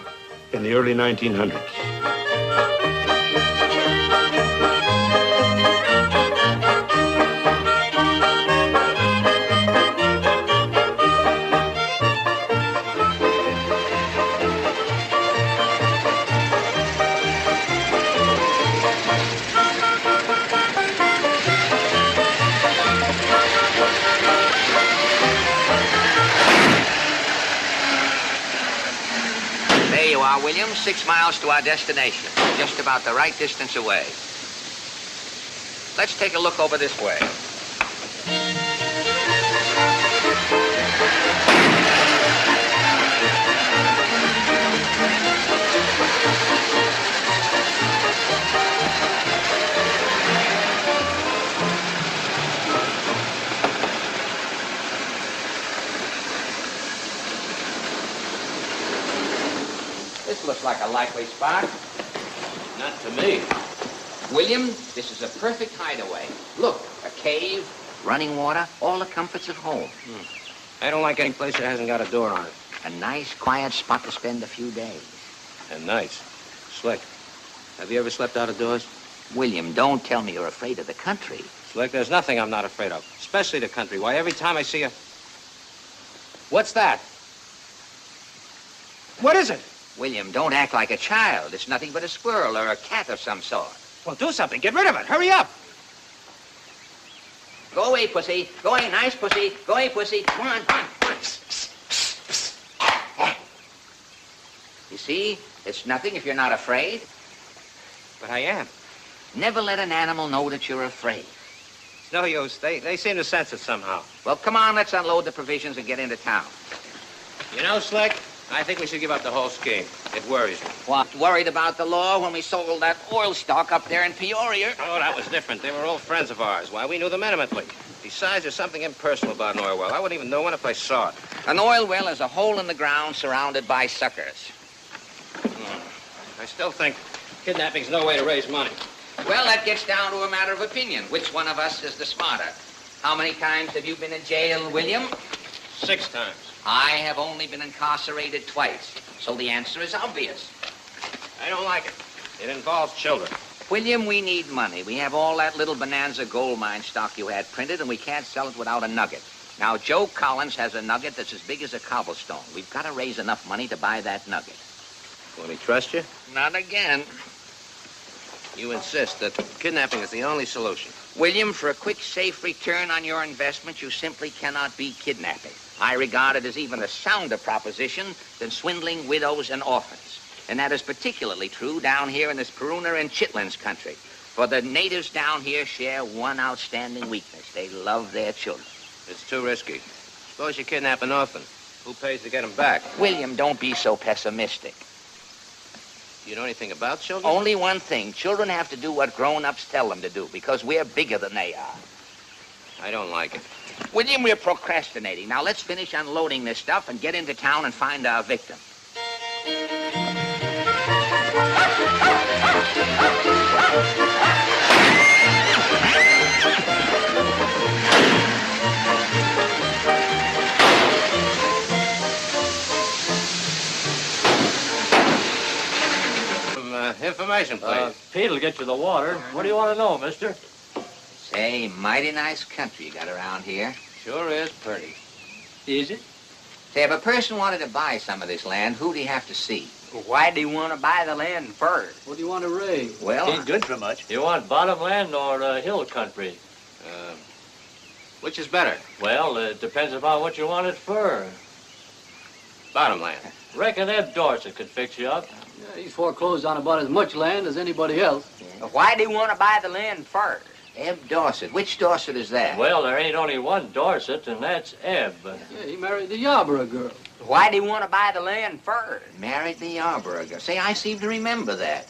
Speaker 3: in the early 1900s.
Speaker 21: William, 6 miles to our destination. Just about the right distance away. Let's take a look over this way. This looks like a likely spot.
Speaker 17: Not to me.
Speaker 21: William, this is a perfect hideaway. Look, a cave, running water, all the comforts of home.
Speaker 13: I don't like any place that hasn't got a door on it.
Speaker 21: A nice, quiet spot to spend a few days.
Speaker 13: And nice. Slick. Have you ever slept out of doors?
Speaker 21: William, don't tell me you're afraid of the country.
Speaker 13: Slick, there's nothing I'm not afraid of. Especially the country. Why, every time I see a... What's that? What is it?
Speaker 21: William, don't act like a child. It's nothing but a squirrel or a cat of some sort.
Speaker 13: Well, do something. Get rid of it. Hurry up.
Speaker 21: Go away, pussy. Go away, nice pussy. Go away, pussy. Come on, come on. You see, it's nothing if you're not afraid.
Speaker 13: But I am.
Speaker 21: Never let an animal know that you're afraid.
Speaker 13: It's no use. They seem to sense it somehow.
Speaker 21: Well, come on, let's unload the provisions and get into town.
Speaker 8: You know, Slick, I think we should give up the whole scheme. It worries me.
Speaker 21: What, worried about the law when we sold that oil stock up there in Peoria?
Speaker 8: Oh, that was different. They were old friends of ours. Why, we knew them intimately. Besides, there's something impersonal about an oil well. I wouldn't even know one if I saw it.
Speaker 21: An oil well is a hole in the ground surrounded by suckers.
Speaker 8: I still think kidnapping's no way to raise money.
Speaker 21: Well, that gets down to a matter of opinion. Which one of us is the smarter? How many times have you been in jail, William?
Speaker 8: 6 times.
Speaker 21: I have only been incarcerated twice. So the answer is obvious.
Speaker 8: I don't like it. It involves children.
Speaker 21: William, we need money. We have all that little Bonanza gold mine stock you had printed, and we can't sell it without a nugget. Now, Joe Collins has a nugget that's as big as a cobblestone. We've got to raise enough money to buy that nugget.
Speaker 8: Will he trust you?
Speaker 21: Not again.
Speaker 8: You insist that kidnapping is the only solution.
Speaker 21: William, for a quick, safe return on your investment, you simply cannot be kidnapping. I regard it as even a sounder proposition than swindling widows and orphans. And that is particularly true down here in this Peruna and Chitlins country. For the natives down here share one outstanding weakness. They love their children.
Speaker 8: It's too risky. Suppose you kidnap an orphan. Who pays to get him back?
Speaker 21: William, don't be so pessimistic.
Speaker 8: Do you know anything about children?
Speaker 21: Only one thing. Children have to do what grown-ups tell them to do because we're bigger than they are.
Speaker 8: I don't like it.
Speaker 21: William, we're procrastinating. Now, let's finish unloading this stuff and get into town and find our victim.
Speaker 8: Information, please.
Speaker 17: Pete'll get you the water. What do you want to know, mister?
Speaker 21: Say, mighty nice country you got around here.
Speaker 8: Sure is pretty.
Speaker 21: Is it? Say, if a person wanted to buy some of this land, who'd he have to see?
Speaker 5: Why do you want to buy the land first?
Speaker 11: What do you want to raise?
Speaker 21: Well,
Speaker 17: Ain't good for much. You want bottomland or hill country?
Speaker 8: Which is better?
Speaker 17: Well, it depends upon what you want it for.
Speaker 8: Bottomland.
Speaker 17: Reckon Ed Dorset could fix you up.
Speaker 11: Yeah, he's foreclosed on about as much land as anybody else.
Speaker 5: Why do you want to buy the land first?
Speaker 21: Eb Dorset. Which Dorset is that?
Speaker 17: Well, there ain't only one Dorset, and that's Eb.
Speaker 11: Yeah, he married the Yarborough girl.
Speaker 5: Why do you want to buy the land first?
Speaker 21: Married the Yarborough girl. Say, I seem to remember that.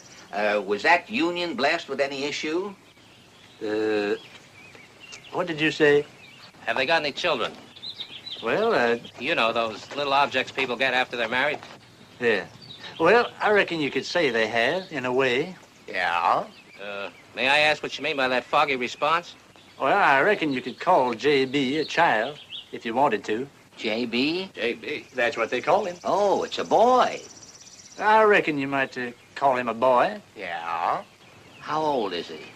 Speaker 21: Was that union blessed with any issue?
Speaker 17: What did you say?
Speaker 8: Have they got any children?
Speaker 17: Well,
Speaker 8: You know, those little objects people get after they're married?
Speaker 17: yeah. Well, I reckon you could say they have, in a way.
Speaker 21: Yeah.
Speaker 8: May I ask what you mean by that foggy response?
Speaker 17: Well, I reckon you could call J.B. a child, if you wanted to.
Speaker 21: J.B.?
Speaker 8: J.B.
Speaker 17: That's what they call him.
Speaker 21: Oh, it's a boy.
Speaker 17: I reckon you might call him a boy.
Speaker 21: Yeah. How old is he?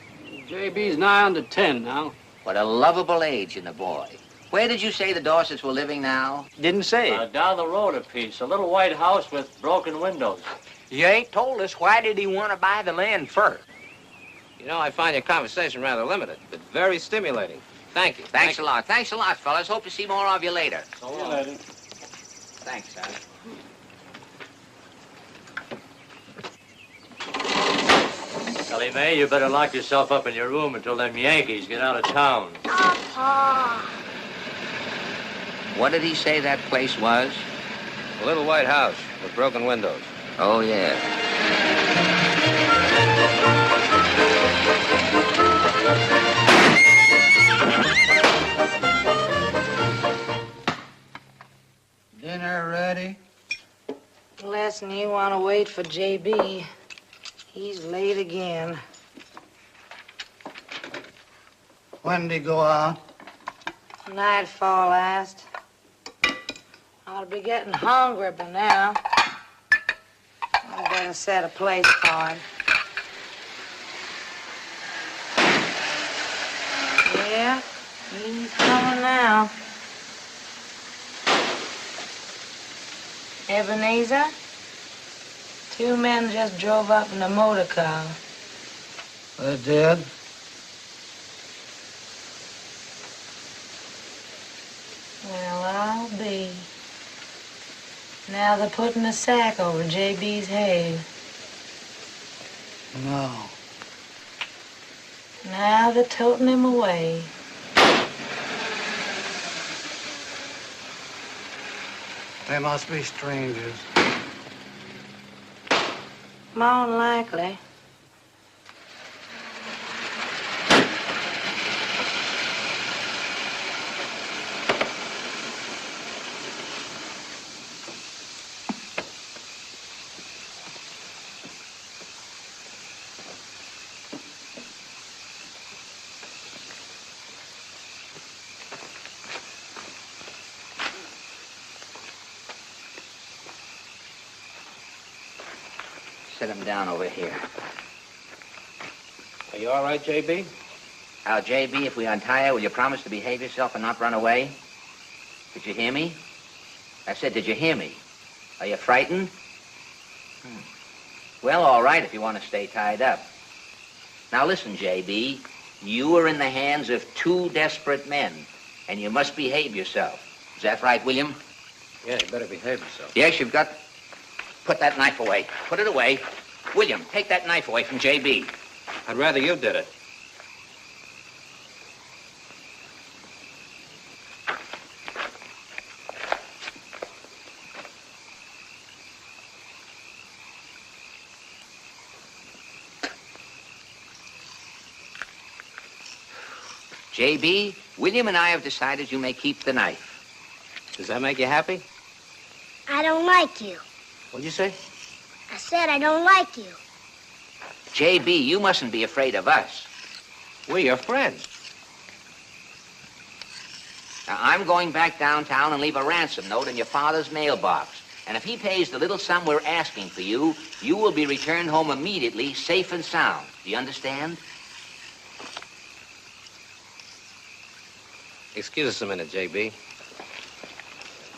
Speaker 11: JB's nigh on to 10 now.
Speaker 21: What a lovable age in a boy. Where did you say the Dorsets were living now?
Speaker 17: Didn't say. Down the road a piece, a little white house with broken windows.
Speaker 5: You ain't told us why did he want to buy the land first.
Speaker 8: You know, I find your conversation rather limited, but very stimulating. Thank you.
Speaker 21: Thanks a lot. Thanks a lot, fellas. Hope to see more of you later.
Speaker 17: So long. Later.
Speaker 21: Thanks, son.
Speaker 17: Ellie Mae, you better lock yourself up in your room until them Yankees get out of town.
Speaker 10: Papa.
Speaker 21: What did he say that place was?
Speaker 8: A little white house with broken windows.
Speaker 21: Oh, yeah.
Speaker 12: Dinner ready?
Speaker 7: Lesson, you want to wait for J.B. He's late again.
Speaker 12: When did he go out?
Speaker 7: Nightfall last. Ought to be getting hungry by now. I better set a place for him. Yeah, he's coming now. Ebenezer? 2 men just drove up in a motor car.
Speaker 12: They did?
Speaker 7: Well, I'll be. Now they're putting a sack over J.B.'s head.
Speaker 12: No.
Speaker 7: Now they're toting him away.
Speaker 11: They must be strangers.
Speaker 7: More than likely.
Speaker 21: Set him down over here.
Speaker 8: Are you all right, J.B.?
Speaker 21: Now, J.B., if we untie her, will you promise to behave yourself and not run away? Did you hear me? I said, did you hear me? Are you frightened? Well, all right, if you want to stay tied up. Now, listen, J.B., you are in the hands of two desperate men, and you must behave yourself. Is that right, William?
Speaker 8: Yeah, you better behave yourself.
Speaker 21: Yes, you've got... Put that knife away. Put it away. William, take that knife away from J.B.
Speaker 8: I'd rather you did it.
Speaker 21: J.B., William and I have decided you may keep the knife.
Speaker 8: Does that make you happy?
Speaker 4: I don't like you.
Speaker 21: What'd you say?
Speaker 4: I said I don't like you.
Speaker 21: J.B., you mustn't be afraid of us.
Speaker 8: We're your friends.
Speaker 21: Now, I'm going back downtown and leave a ransom note in your father's mailbox. And if he pays the little sum we're asking for you, you will be returned home immediately, safe and sound. Do you understand?
Speaker 8: Excuse us a minute, J.B.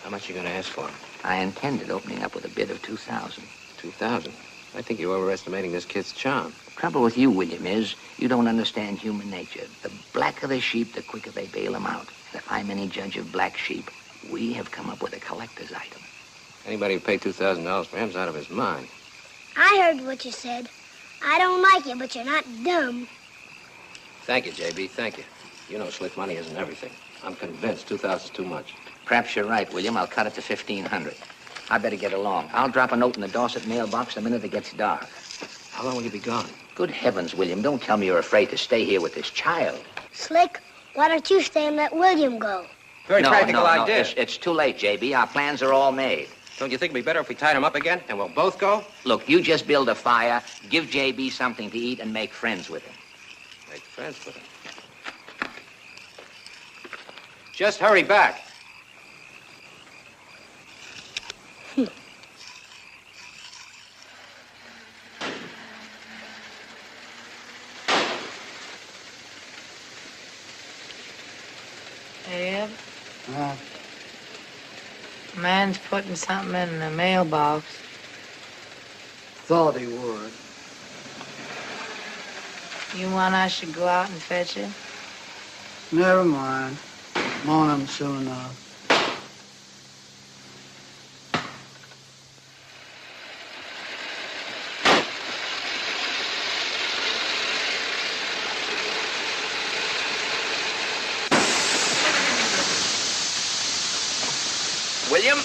Speaker 8: How much are you going to ask for him?
Speaker 21: I intended opening up with a bid of $2,000.
Speaker 8: 2,000? I think you're overestimating this kid's charm.
Speaker 21: The trouble with you, William, is you don't understand human nature. The blacker the sheep, the quicker they bail them out. And if I'm any judge of black sheep, we have come up with a collector's item.
Speaker 8: Anybody who paid $2,000 for him's out of his mind.
Speaker 4: I heard what you said. I don't like you, but you're not dumb.
Speaker 8: Thank you, J.B., thank you. You know slick money isn't everything. I'm convinced 2,000's too much.
Speaker 21: Perhaps you're right, William. I'll cut it to 1,500. I better get along. I'll drop a note in the Dorset mailbox the minute it gets dark.
Speaker 8: How long will you be gone?
Speaker 21: Good heavens, William, don't tell me you're afraid to stay here with this child.
Speaker 4: Slick, why don't you stay and let William go?
Speaker 8: Very practical
Speaker 21: no,
Speaker 8: idea.
Speaker 21: It's too late, J.B. Our plans are all made.
Speaker 8: Don't you think it'd be better if we tied him up again and we'll both go?
Speaker 21: Look, you just build a fire, give J.B. something to eat, and make friends with him.
Speaker 8: Make friends with him? Just hurry back.
Speaker 7: Ed? Man's putting something in the mailbox.
Speaker 11: Thought he would.
Speaker 7: You want I should go out and fetch it?
Speaker 11: Never mind. I'm on him soon enough.
Speaker 21: William,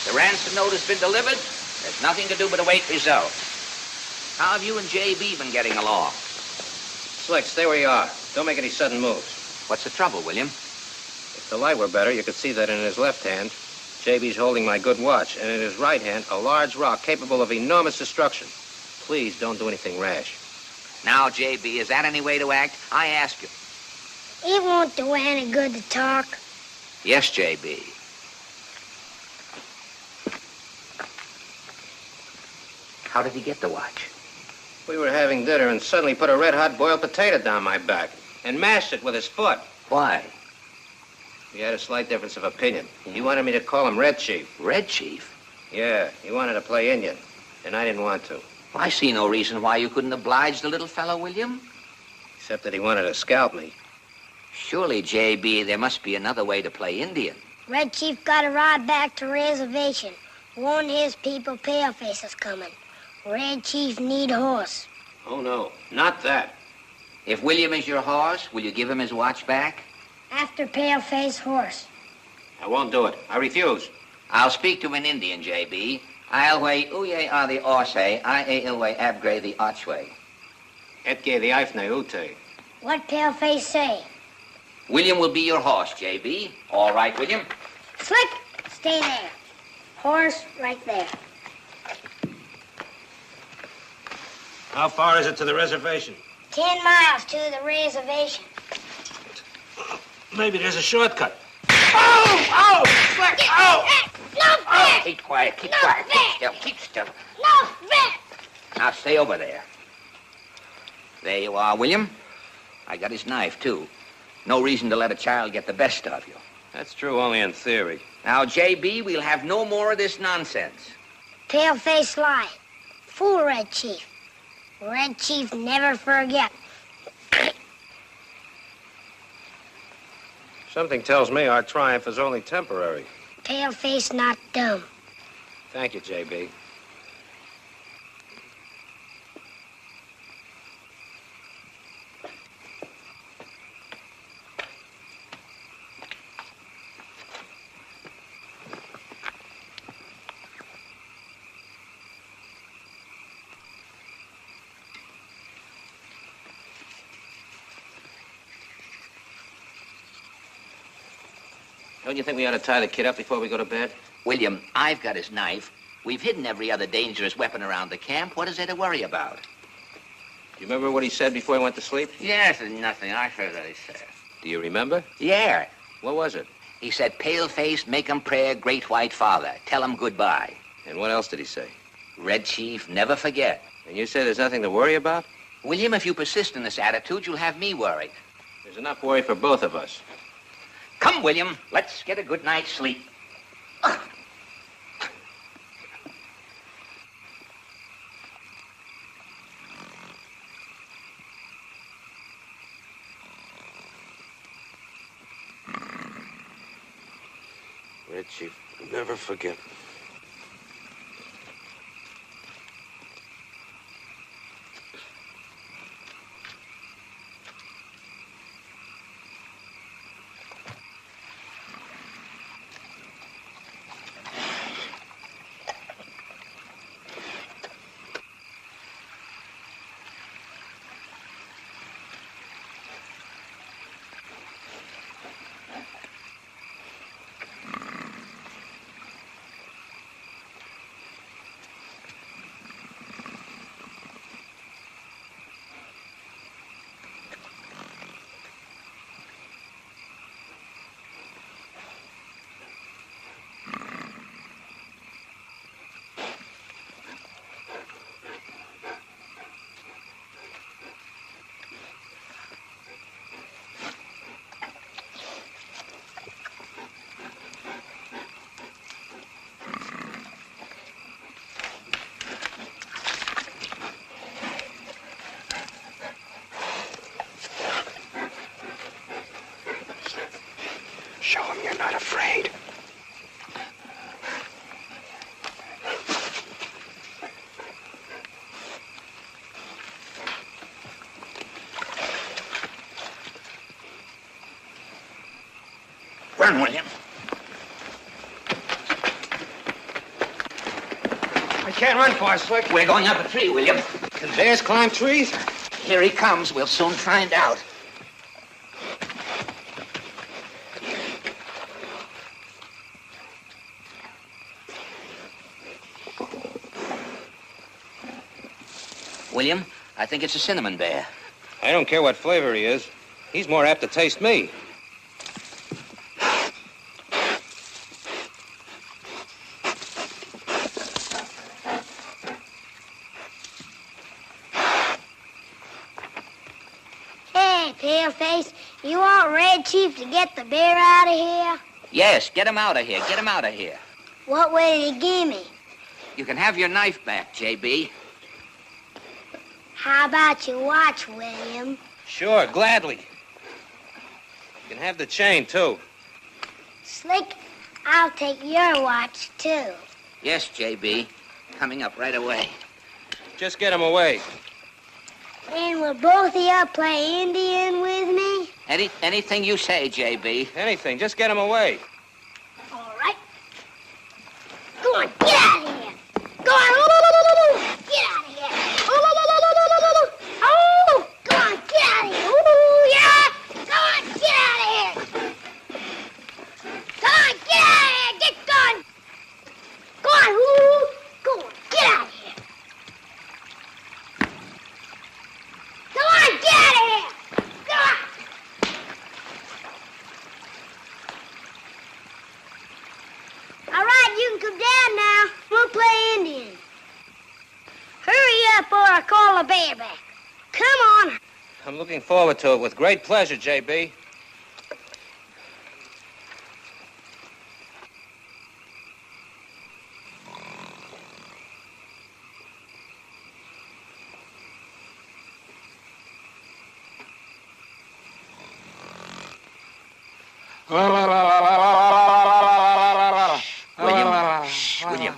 Speaker 21: the ransom note has been delivered. There's nothing to do but await results. How have you and J.B. been getting along?
Speaker 8: Slick, stay where you are. Don't make any sudden moves.
Speaker 21: What's the trouble, William?
Speaker 8: If the light were better, you could see that in his left hand, J.B.'s holding my good watch, and in his right hand, a large rock capable of enormous destruction. Please don't do anything rash.
Speaker 21: Now, J.B., is that any way to act? I ask you.
Speaker 4: It won't do any good to talk.
Speaker 21: Yes, J.B. How did he get the watch?
Speaker 8: We were having dinner and suddenly put a red-hot boiled potato down my back and mashed it with his foot.
Speaker 21: Why?
Speaker 8: He had a slight difference of opinion. He wanted me to call him Red Chief.
Speaker 21: Red Chief?
Speaker 8: Yeah, he wanted to play Indian, and I didn't want to.
Speaker 21: Well, I see no reason why you couldn't oblige the little fellow, William.
Speaker 8: Except that he wanted to scalp me.
Speaker 21: Surely, J.B., there must be another way to play Indian.
Speaker 4: Red Chief got to ride back to reservation. Warn his people Paleface is coming. Red Chief need horse.
Speaker 8: Oh, no, not that.
Speaker 21: If William is your horse, will you give him his watch back?
Speaker 4: After Paleface horse.
Speaker 8: I won't do it. I refuse.
Speaker 21: I'll speak to an Indian, J.B. I'll way uye are the orsay, I ilway abgray the archway.
Speaker 8: Etge the ifne ute.
Speaker 4: What Paleface say?
Speaker 21: William will be your horse, J.B. All right, William?
Speaker 4: Slick, stay there. Horse right there.
Speaker 8: How far is it to the reservation?
Speaker 4: 10 miles to the reservation.
Speaker 8: Maybe there's a shortcut.
Speaker 21: Oh! Slick! Oh!
Speaker 4: No fair!
Speaker 21: Keep quiet, keep
Speaker 4: No
Speaker 21: quiet.
Speaker 4: fair.
Speaker 21: Keep still, keep still.
Speaker 4: No fair!
Speaker 21: Now stay over there. There you are, William. I got his knife, too. No reason to let a child get the best of you.
Speaker 8: That's true only in theory.
Speaker 21: Now, J.B., we'll have no more of this nonsense.
Speaker 4: Paleface lie. Fool Red Chief. Red Chief never forget.
Speaker 8: Something tells me our triumph is only temporary.
Speaker 4: Paleface not dumb.
Speaker 8: Thank you, J.B. Don't you think we ought to tie the kid up before we go to bed?
Speaker 21: William, I've got his knife. We've hidden every other dangerous weapon around the camp. What is there to worry about?
Speaker 8: You remember what he said before he went to sleep?
Speaker 21: Yes, nothing. I heard what he said.
Speaker 8: Do you remember?
Speaker 21: Yeah.
Speaker 8: What was it?
Speaker 21: He said, Paleface, make 'em prayer, great white father. Tell 'em goodbye.
Speaker 8: And what else did he say?
Speaker 21: Red Chief, never forget.
Speaker 8: And you say there's nothing to worry about?
Speaker 21: William, if you persist in this attitude, you'll have me worried.
Speaker 8: There's enough worry for both of us.
Speaker 21: Come, William, let's get a good night's sleep.
Speaker 3: Red Chief, never forget. Show him you're not afraid.
Speaker 21: Run, William.
Speaker 8: I can't run far, Slick.
Speaker 21: We're going up a tree, William.
Speaker 8: Can bears climb trees?
Speaker 21: Here he comes. We'll soon find out. William, I think it's a cinnamon bear.
Speaker 8: I don't care what flavor he is. He's more apt to taste me.
Speaker 4: Hey, Paleface, you want Red Chief to get the bear out of here?
Speaker 21: Yes, get him out of here. Get him out of here.
Speaker 4: What will he give me?
Speaker 21: You can have your knife back, J.B.
Speaker 4: How about your watch, William?
Speaker 8: Sure, gladly. You can have the chain, too.
Speaker 4: Slick, I'll take your watch, too.
Speaker 21: Yes, J.B. Coming up right away.
Speaker 8: Just get him away.
Speaker 4: And will both of you play Indian with me?
Speaker 21: Anything you say, J.B.
Speaker 8: Anything. Just get him away.
Speaker 4: All right. pull a bear back. Come on.
Speaker 8: I'm looking forward to it with great pleasure, J.B.
Speaker 21: William,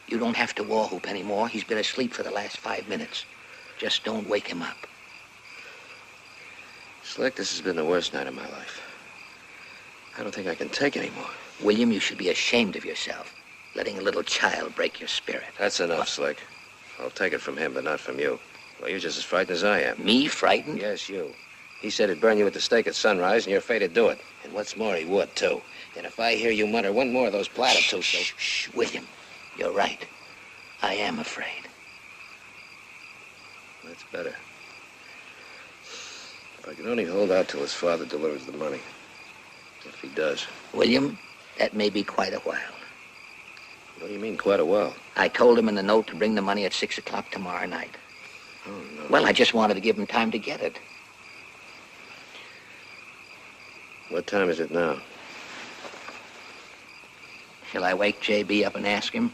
Speaker 21: you don't have to war whoop anymore. He's been asleep for the last 5 minutes. Just don't wake him up.
Speaker 8: Slick, this has been the worst night of my life. I don't think I can take any more.
Speaker 21: William, you should be ashamed of yourself, letting a little child break your spirit.
Speaker 8: That's enough, Slick. I'll take it from him, but not from you. Well, you're just as frightened as I am.
Speaker 21: Me frightened?
Speaker 8: Yes, you. He said he'd burn you at the stake at sunrise, and you're afraid to do it. And what's more, he would, too. And if I hear you mutter one more of those platitudes...
Speaker 21: Shh, William. You're right. I am afraid.
Speaker 8: That's better. If I can only hold out till his father delivers the money. If he does.
Speaker 21: William, that may be quite a while.
Speaker 8: What do you mean, quite a while?
Speaker 21: I told him in the note to bring the money at 6 o'clock tomorrow night.
Speaker 8: Oh, no.
Speaker 21: Well, I just wanted to give him time to get it.
Speaker 8: What time is it now?
Speaker 21: Shall I wake J.B. up and ask him?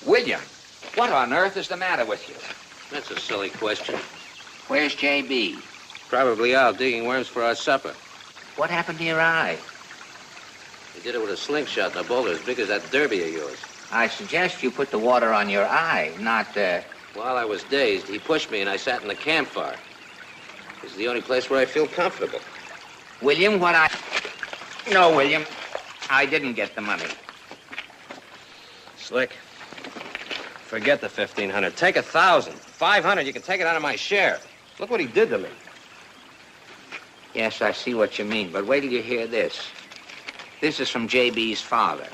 Speaker 21: William, what on earth is the matter with you?
Speaker 8: That's a silly question.
Speaker 21: Where's J.B.?
Speaker 8: Probably out digging worms for our supper.
Speaker 21: What happened to your eye?
Speaker 8: He did it with a slingshot and a boulder as big as that derby of yours.
Speaker 21: I suggest you put the water on your eye, not,
Speaker 8: While I was dazed, he pushed me and I sat in the campfire. This is the only place where I feel comfortable.
Speaker 21: William, No, William. I didn't get the money.
Speaker 8: Slick. Forget the 1,500. Take 1,000. 500, you can take it out of my share. Look what he did to me.
Speaker 21: Yes, I see what you mean, but wait till you hear this. This is from J.B.'s father.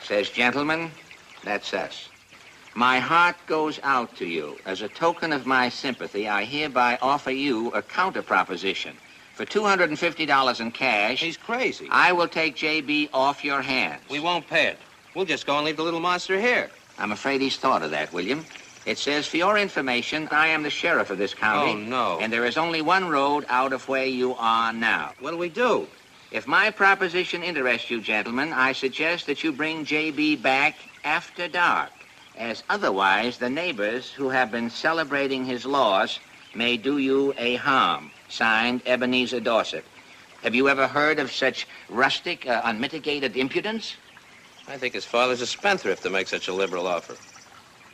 Speaker 21: Says, gentlemen, that's us. My heart goes out to you. As a token of my sympathy, I hereby offer you a counter proposition. For $250 in cash...
Speaker 8: He's crazy.
Speaker 21: I will take J.B. off your hands.
Speaker 8: We won't pay it. We'll just go and leave the little monster here.
Speaker 21: I'm afraid he's thought of that, William. It says, for your information, I am the sheriff of this county.
Speaker 8: Oh, no.
Speaker 21: And there is only one road out of where you are now.
Speaker 8: What'll we do?
Speaker 21: If my proposition interests you, gentlemen, I suggest that you bring J.B. back after dark, as otherwise the neighbors who have been celebrating his loss may do you a harm. Signed, Ebenezer Dorset. Have you ever heard of such rustic, unmitigated impudence?
Speaker 8: I think his father's a spendthrift to make such a liberal offer.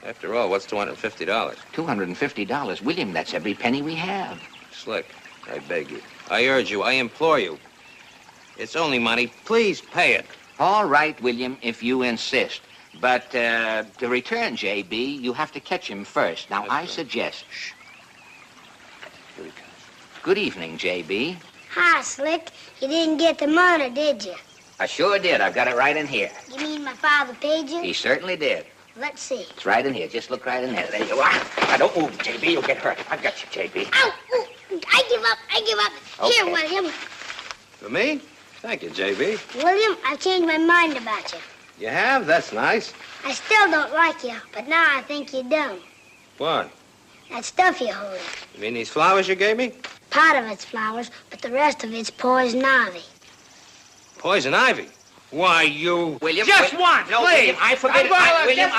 Speaker 8: After all, what's $250?
Speaker 21: $250? William, that's every penny we have.
Speaker 8: Slick, I beg you. I urge you. I implore you. It's only money. Please pay it.
Speaker 21: All right, William, if you insist. But to return J.B., you have to catch him first. Now, I suggest... Shh.
Speaker 8: Here he comes.
Speaker 21: Good evening, J.B.
Speaker 4: Hi, Slick. You didn't get the money, did you?
Speaker 21: I sure did. I've got it right in here.
Speaker 4: You mean my father paid you?
Speaker 21: He certainly did.
Speaker 4: Let's see.
Speaker 21: It's right in here. Just look right in there. There you are. Now, don't move, J.B. You'll get hurt. I've got you, J.B.
Speaker 4: Ow! Ooh, I give up. I give up.
Speaker 21: Okay.
Speaker 4: Here, William.
Speaker 8: For me? Thank you, J.B.
Speaker 4: William, I've changed my mind about you.
Speaker 8: You have? That's nice.
Speaker 4: I still don't like you, but now I think you're dumb.
Speaker 8: What?
Speaker 4: That stuff you're holding.
Speaker 8: You mean these flowers you gave me?
Speaker 4: Part of it's flowers, but the rest of it's poison ivy.
Speaker 8: Poison ivy?
Speaker 13: Why, you...
Speaker 21: William,
Speaker 13: Just once,
Speaker 21: no,
Speaker 13: please.
Speaker 21: William, I forbid it. William,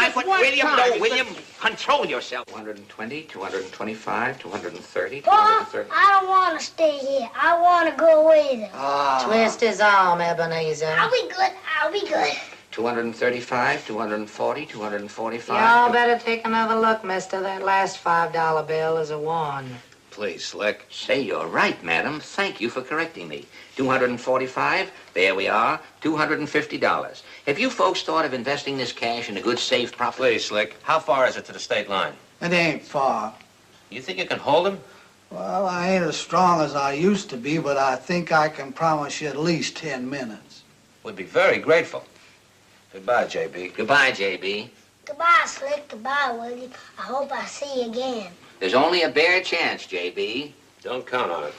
Speaker 13: time.
Speaker 21: no, William, control yourself. 220, 225, 230,
Speaker 4: Pa,
Speaker 21: 230.
Speaker 4: I don't want to stay here. I want to go away then.
Speaker 7: Twist his arm, Ebenezer.
Speaker 4: I'll be good. I'll be good.
Speaker 21: 235, 240, 245.
Speaker 7: Y'all better take another look, mister. That last $5 bill is a one.
Speaker 21: Please, Slick. Say you're right, madam. Thank you for correcting me. 245, there we are, $250. Have you folks thought of investing this cash in a good, safe profit?
Speaker 8: Please, Slick. How far is it to the state line?
Speaker 12: It ain't far.
Speaker 8: You think you can hold him?
Speaker 12: Well, I ain't as strong as I used to be, but I think I can promise you at least 10 minutes.
Speaker 8: We'd be very grateful. Goodbye, J.B.
Speaker 21: Goodbye, J.B.
Speaker 4: Goodbye, Slick. Goodbye, Willie. I hope I see you again.
Speaker 21: There's only a bare chance, J.B.
Speaker 8: Don't count on it.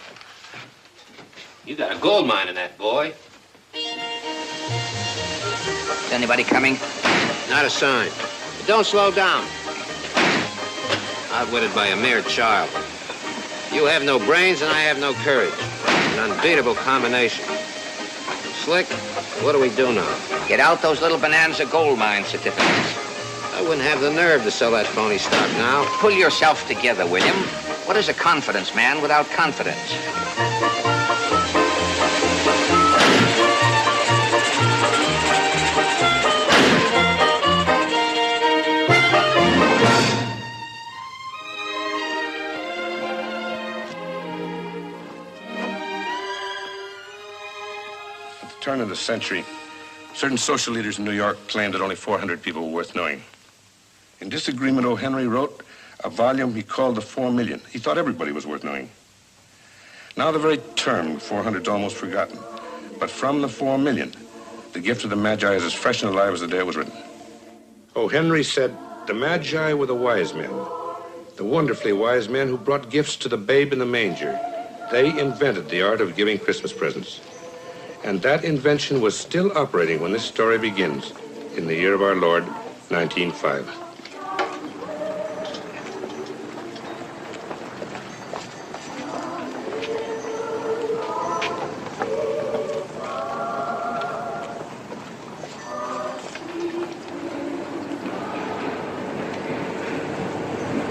Speaker 8: You got a gold mine in that, boy.
Speaker 21: Is anybody coming?
Speaker 8: Not a sign. But don't slow down. Outwitted by a mere child. You have no brains and I have no courage. An unbeatable combination. Slick, what do we do now?
Speaker 21: Get out those little bonanza gold mine certificates.
Speaker 8: I wouldn't have the nerve to sell that phony stock now.
Speaker 21: Pull yourself together, William. What is a confidence man without confidence?
Speaker 3: At the turn of the century, certain social leaders in New York claimed that only 400 people were worth knowing. In disagreement, O. Henry wrote a volume he called The 4 Million. He thought everybody was worth knowing. Now the very term 400 is almost forgotten. But from the 4 million, the gift of the Magi is as fresh and alive as the day it was written. O. Henry said, the Magi were the wise men, the wonderfully wise men who brought gifts to the babe in the manger. They invented the art of giving Christmas presents. And that invention was still operating when this story begins, in the year of our Lord, 1905.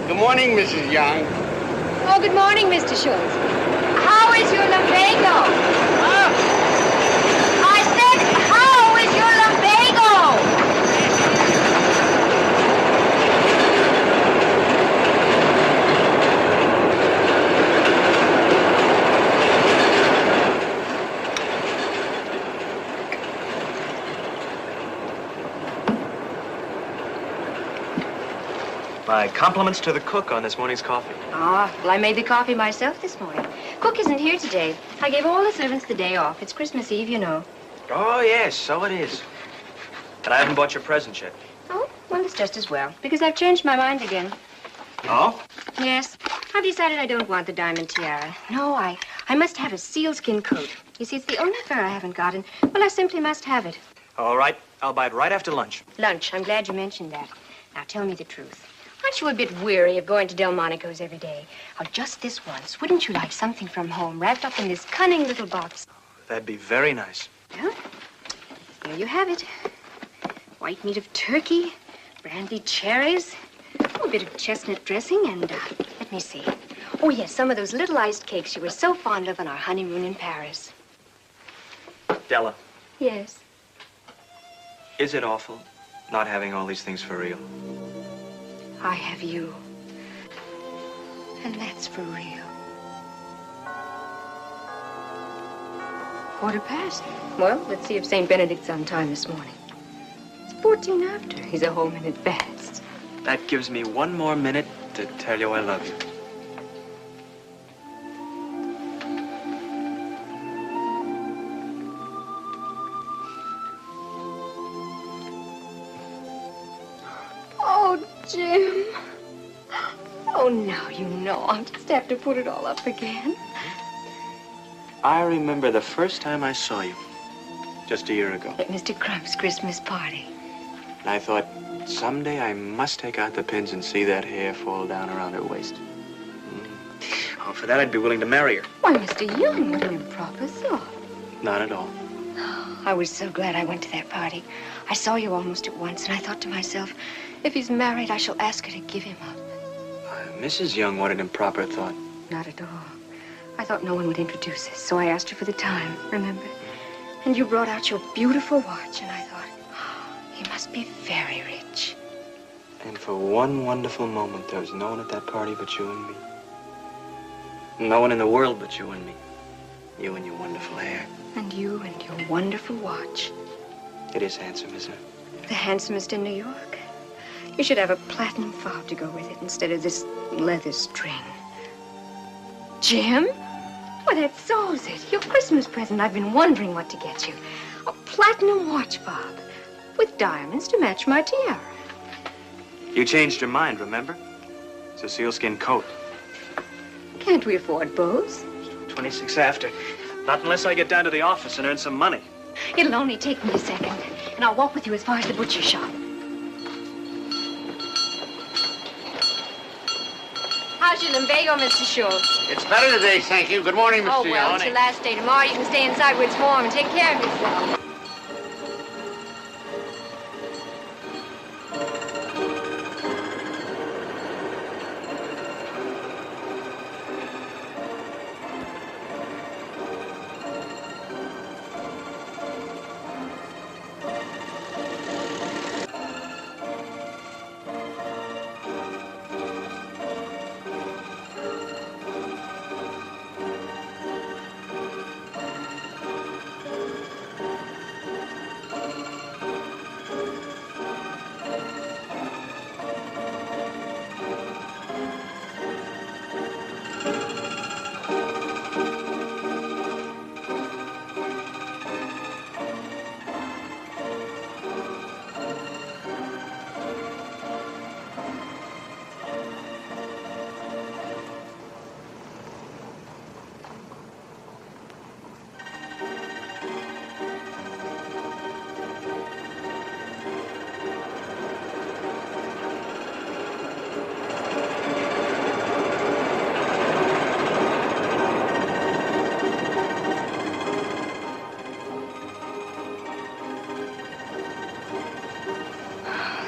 Speaker 6: Good morning, Mrs. Young.
Speaker 22: Oh, good morning, Mr. Schultz. How is your lumbago? I said, how is your lumbago?
Speaker 23: My compliments to the cook on this morning's coffee.
Speaker 22: Ah, well, I made the coffee myself this morning. Cook isn't here today. I gave all the servants the day off. It's Christmas Eve, you know.
Speaker 23: Oh, yes, so it is. But I haven't bought your present yet.
Speaker 22: Oh, well, it's just as well, because I've changed my mind again.
Speaker 23: Oh?
Speaker 22: Yes. I've decided I don't want the diamond tiara. No, I must have a sealskin coat. You see, it's the only fur I haven't got, and, well, I simply must have it.
Speaker 23: All right, I'll buy it right after lunch.
Speaker 22: Lunch. I'm glad you mentioned that. Now, tell me the truth. Aren't you a bit weary of going to Delmonico's every day? Oh, just this once, wouldn't you like something from home wrapped up in this cunning little box?
Speaker 23: That'd be very nice.
Speaker 22: Well, here you have it. White meat of turkey, brandied cherries, a bit of chestnut dressing, and, let me see. Oh, yes, some of those little iced cakes you were so fond of on our honeymoon in Paris.
Speaker 23: Della,
Speaker 22: Yes.
Speaker 23: is it awful not having all these things for real?
Speaker 22: I have you. And that's for real. 1:15. Well, let's see if St. Benedict's on time this morning. It's 14 after. He's a whole minute fast.
Speaker 23: That gives me one more minute to tell you I love you.
Speaker 22: Oh, Jim. Oh, now you know. I'll just have to put it all up again.
Speaker 23: I remember the first time I saw you, just a year ago.
Speaker 22: At Mr. Crump's Christmas party.
Speaker 23: And I thought, someday I must take out the pins and see that hair fall down around her waist. Oh, for that I'd be willing to marry her.
Speaker 22: Why, Mr. Young, what an improper thought.
Speaker 23: Not at all.
Speaker 22: I was so glad I went to that party. I saw you almost at once, and I thought to myself, if he's married, I shall ask her to give him up.
Speaker 23: Mrs. Young, what an improper thought.
Speaker 22: Not at all. I thought no one would introduce us, so I asked her for the time, remember? And you brought out your beautiful watch, and I thought, oh, he must be very rich.
Speaker 23: And for one wonderful moment, there was no one at that party but you and me. No one in the world but you and me. You and your wonderful hair.
Speaker 22: And you and your wonderful watch.
Speaker 23: It is handsome, isn't it?
Speaker 22: The handsomest in New York. You should have a platinum fob to go with it instead of this leather string. Jim? Why, that solves it. Your Christmas present. I've been wondering what to get you. A platinum watch fob with diamonds to match my tiara.
Speaker 23: You changed your mind, remember? It's a sealskin coat.
Speaker 22: Can't we afford both?
Speaker 17: 26 after. Not unless I get down to the office and earn some money.
Speaker 22: It'll only take me a second, and I'll walk with you as far as the butcher shop. How's your lumbago, Mr. Schultz?
Speaker 6: It's better today, thank you. Good morning, Mr.
Speaker 22: Oh, well,
Speaker 6: Young.
Speaker 22: it's your last day. Tomorrow you can stay inside where it's warm and take care of yourself.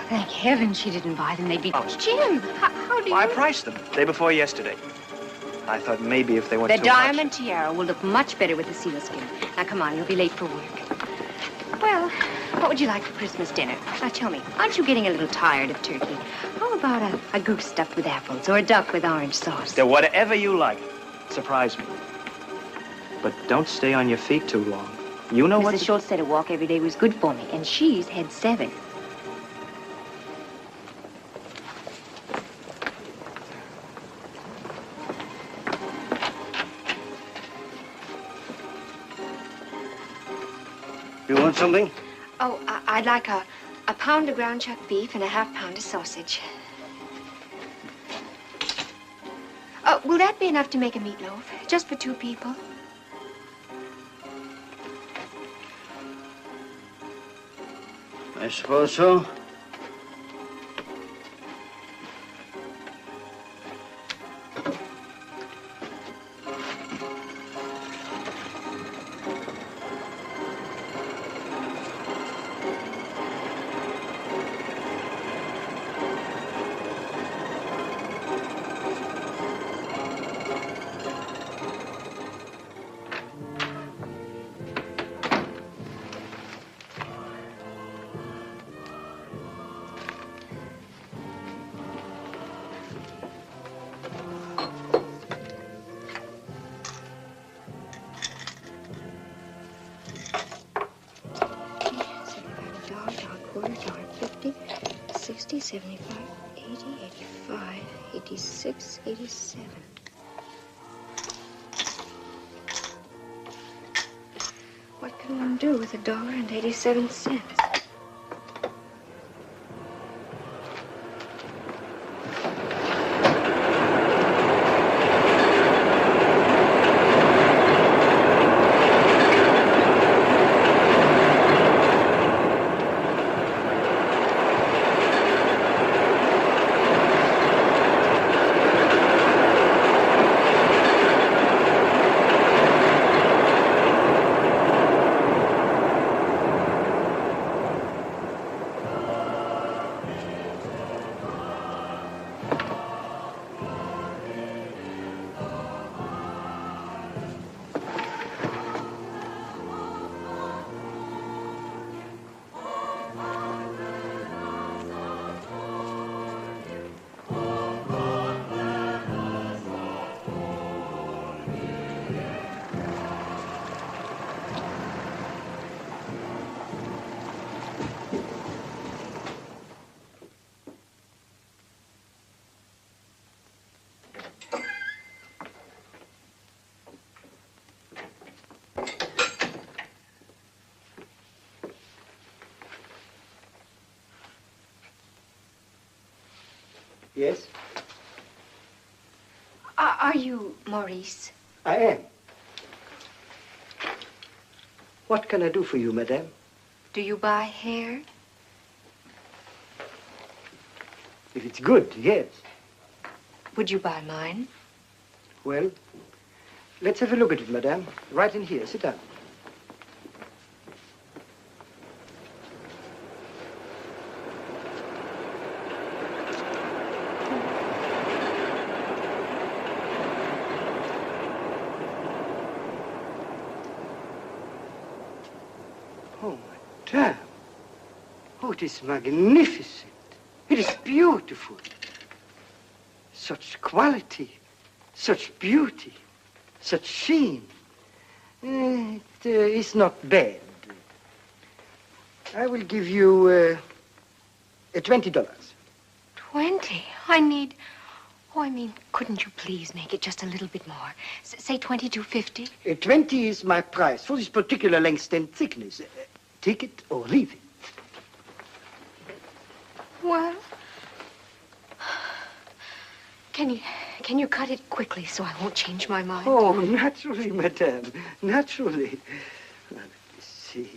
Speaker 22: Thank heaven she didn't buy them. They'd be... Jim, how do you...
Speaker 17: I priced them day before yesterday. I thought maybe if they weren't
Speaker 22: The
Speaker 17: too
Speaker 22: diamond tiara will look much better with the sealskin. Now, come on, you'll be late for work. Well, what would you like for Christmas dinner? Now, tell me, aren't you getting a little tired of turkey? How about a goose stuffed with apples or a duck with orange sauce?
Speaker 17: much. Whatever you like. Surprise me. But don't stay on your feet too long. You know what...
Speaker 22: Mrs. Schultz said a walk every day was good for me, and she's had 7.
Speaker 6: You want something?
Speaker 22: Oh, I'd like a pound of ground chuck beef and a half pound of sausage. Will that be enough to make a meatloaf? Just for 2 people?
Speaker 6: I suppose so.
Speaker 22: $50, 60, 75, 80, 85, 86, 87. What can one do with $1.87?
Speaker 11: Yes?
Speaker 22: Are you Maurice?
Speaker 11: I am. What can I do for you, madame?
Speaker 22: Do you buy hair?
Speaker 11: If it's good, yes.
Speaker 22: Would you buy mine?
Speaker 11: Well, let's have a look at it, madame. Right in here. Sit down. Oh, madame. Oh, it is magnificent. It is beautiful. Such quality, such beauty, such sheen. It is not bad. I will give you $20.
Speaker 22: 20? I need... Oh, I mean, couldn't you please make it just a little bit more? Say $22.50?
Speaker 11: 20 is my price for this particular length and thickness. Take it or leave it.
Speaker 22: Well... Can you cut it quickly so I won't change my mind?
Speaker 11: Oh, naturally, madame. Naturally. Let me see.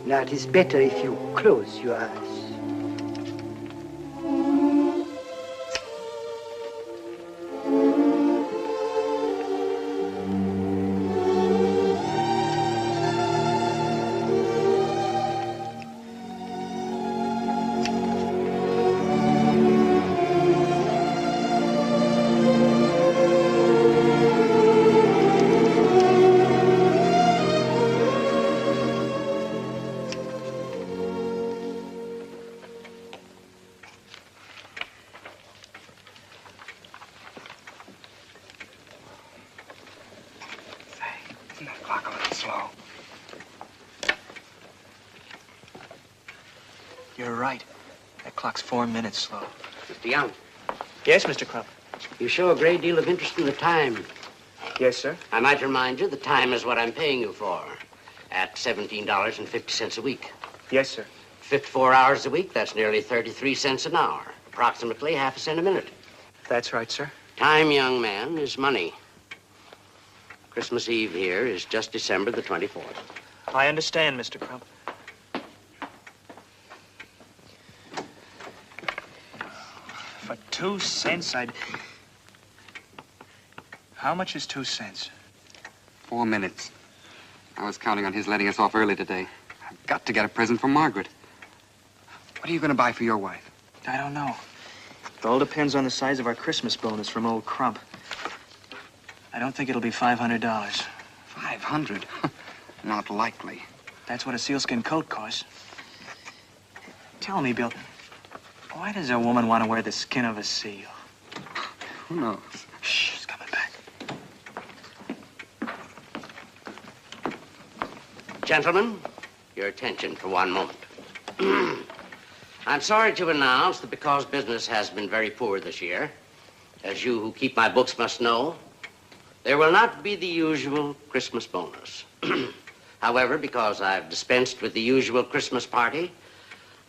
Speaker 11: Now, it is better if you close your eyes.
Speaker 13: You're right. That clock's 4 minutes slow.
Speaker 6: Mr. Young.
Speaker 13: Yes, Mr. Crump.
Speaker 6: You show a great deal of interest in the time.
Speaker 13: Yes, sir.
Speaker 6: I might remind you, the time is what I'm paying you for, at $17.50 a week.
Speaker 13: Yes, sir.
Speaker 6: 54 hours a week, that's nearly 33 cents an hour, approximately half a cent a minute.
Speaker 13: That's right, sir.
Speaker 6: Time, young man, is money. Christmas Eve here is just December the 24th.
Speaker 13: I understand, Mr. Crump. For 2 cents, I'd... How much is 2 cents?
Speaker 2: 4 minutes. I was counting on his letting us off early today. I've got to get a present for Margaret. What are you going to buy for your wife?
Speaker 13: I don't know. It all depends on the size of our Christmas bonus from old Crump. I don't think it'll be $500.
Speaker 2: 500? Not likely.
Speaker 13: That's what a sealskin coat costs. Tell me, Bill, why does a woman want to wear the skin of a seal?
Speaker 2: Who knows?
Speaker 13: Shh, he's coming back.
Speaker 6: Gentlemen, your attention for one moment. I'm sorry to announce that because business has been very poor this year, as you who keep my books must know, there will not be the usual Christmas bonus. However, because I've dispensed with the usual Christmas party,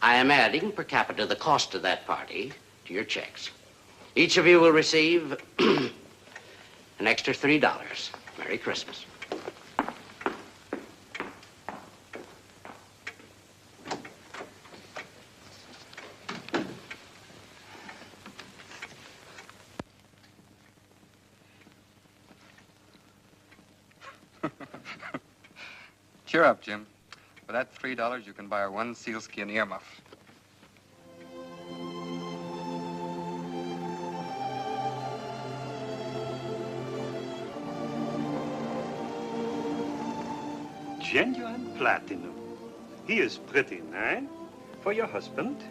Speaker 6: I am adding per capita the cost of that party to your checks. Each of you will receive an extra $3. Merry Christmas.
Speaker 2: Cheer up, Jim. For that $3, you can buy her one sealskin earmuff.
Speaker 9: Genuine platinum. He is pretty, eh? For your husband.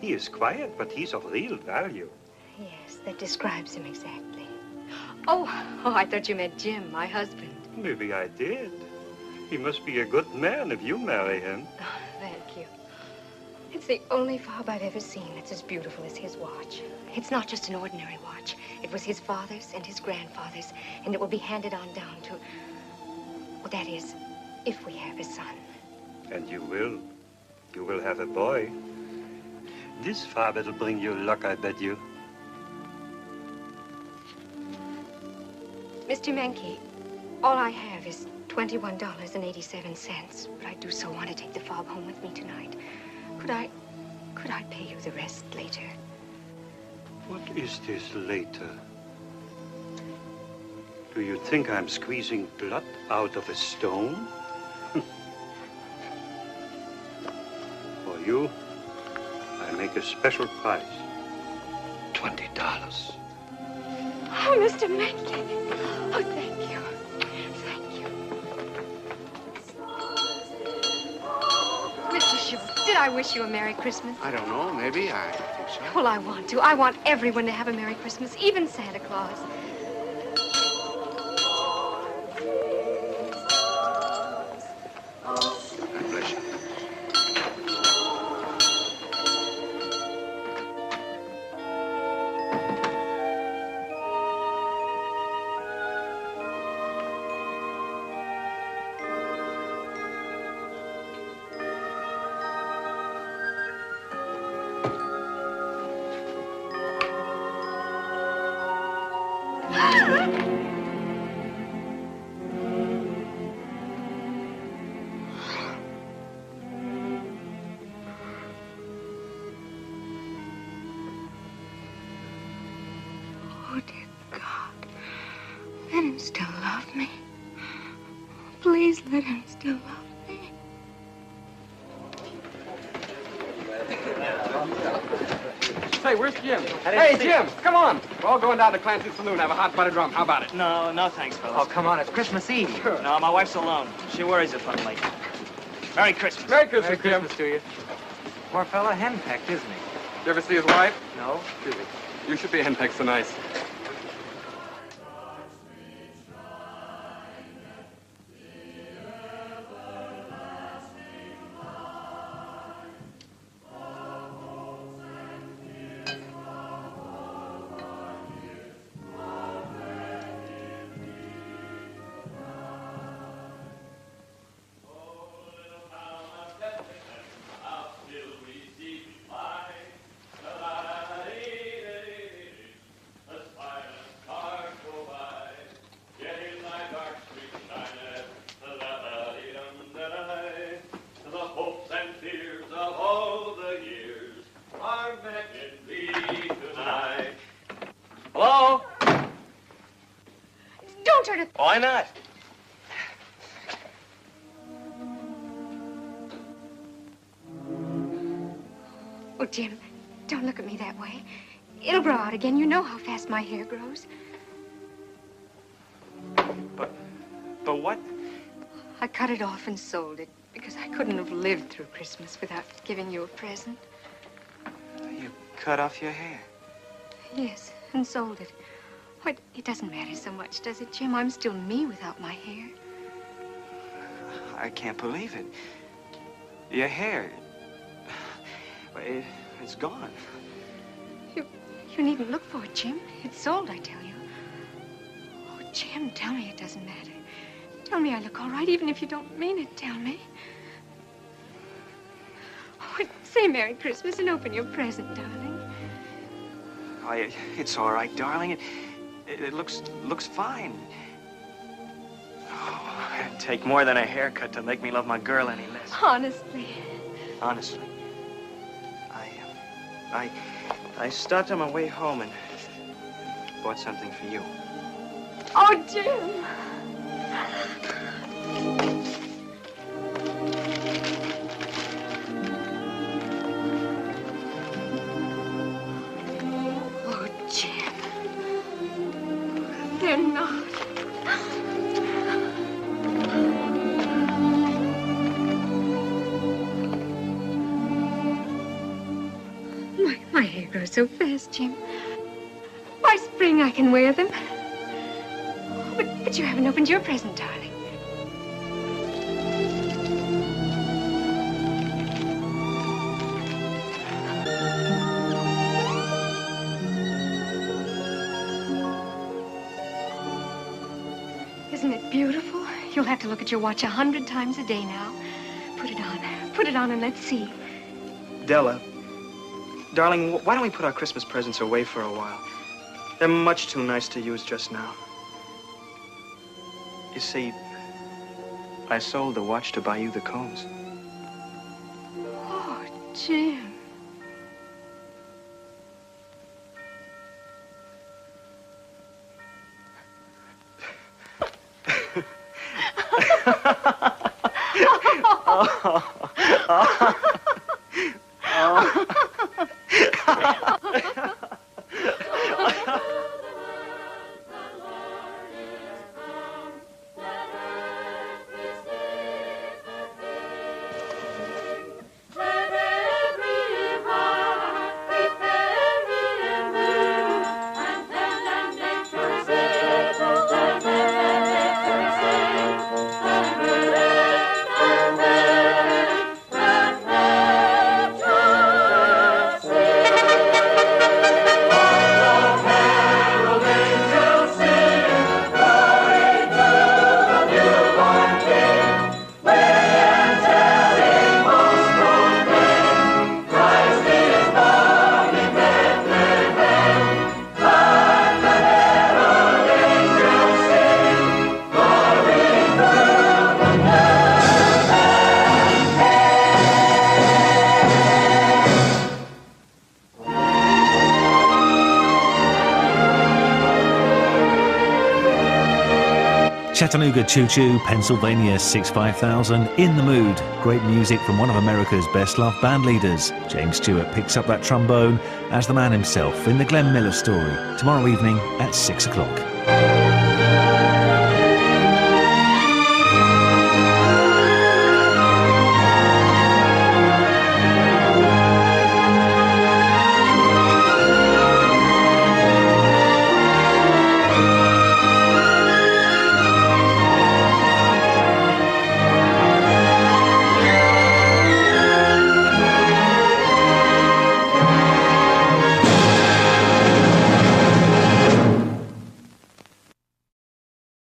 Speaker 9: He is quiet, but he's of real value.
Speaker 22: Yes, that describes him exactly. Oh, I thought you meant Jim, my husband.
Speaker 9: Maybe I did. He must be a good man if you marry him.
Speaker 22: Oh, thank you. It's the only fob I've ever seen that's as beautiful as his watch. It's not just an ordinary watch. It was his father's and his grandfather's, and it will be handed on down to... Well, that is, if we have a son.
Speaker 9: And you will. You will have a boy. This father will bring you luck, I bet you.
Speaker 22: Mr. Menke, all I have is $21.87, but I do so want to take the fob home with me tonight. Could I pay you the rest later?
Speaker 9: What is this later? Do you think I'm squeezing blood out of a stone? For you, I make a special price. $20.
Speaker 22: Oh, Mr. Menke. Oh, thank you. Thank you. Mr. Schultz, did I wish you a Merry Christmas?
Speaker 1: I don't know. Maybe. I think so.
Speaker 22: Well, I want to. I want everyone to have a Merry Christmas, even Santa Claus.
Speaker 1: God bless you.
Speaker 22: Oh, dear God. Let him still love me. Please let him still love me.
Speaker 2: Say, where's Jim? Hey, Jim, come on. We're all going down to Clancy's Saloon, have a hot buttered rum. How about it?
Speaker 14: No, thanks, fellas.
Speaker 2: Oh, come on, it's Christmas Eve. Sure.
Speaker 14: No, my wife's alone. She worries if I'm late. Merry Christmas.
Speaker 2: Merry Christmas,
Speaker 13: Merry
Speaker 2: Jim.
Speaker 13: Christmas to you. Poor fella henpecked, isn't he?
Speaker 2: You ever see his wife?
Speaker 13: No.
Speaker 2: Excuse me. You should be henpecked so nice.
Speaker 14: Hello?
Speaker 22: Don't turn it.
Speaker 14: Why not?
Speaker 22: Oh, Jim, don't look at me that way. It'll grow out again. You know how fast my hair grows.
Speaker 14: But what?
Speaker 22: I cut it off and sold it because I couldn't have lived through Christmas without giving you a present.
Speaker 13: You cut off your hair.
Speaker 22: Yes, and sold it. What? It doesn't matter so much, does it, Jim? I'm still me without my hair.
Speaker 13: I can't believe it. Your hair. It's gone.
Speaker 22: You needn't look for it, Jim. It's sold, I tell you. Oh, Jim, tell me it doesn't matter. Tell me I look all right, even if you don't mean it. Tell me. Oh, say Merry Christmas and open your present, darling.
Speaker 13: Oh, it's all right, darling. It looks fine. Oh, it'd take more than a haircut to make me love my girl any less.
Speaker 22: Honestly.
Speaker 13: Honestly. I stopped on my way home and bought something for you.
Speaker 22: Oh, Jim. Oh, Jim. They're not. My hair grows so fast, Jim. By spring, I can wear them. But you haven't opened your present, darling. Isn't it beautiful? You'll have to look at your watch 100 times a day now. Put it on. Put it on and let's see.
Speaker 23: Della, darling, why don't we put our Christmas presents away for a while? They're much too nice to use just now. You see, I sold the watch to buy you the combs.
Speaker 10: Oh, Jim.
Speaker 15: Chattanooga Choo Choo, Pennsylvania 65000, In the Mood. Great music from one of America's best-loved band leaders. James Stewart picks up that trombone as the man himself in the Glenn Miller Story, tomorrow evening at 6 o'clock.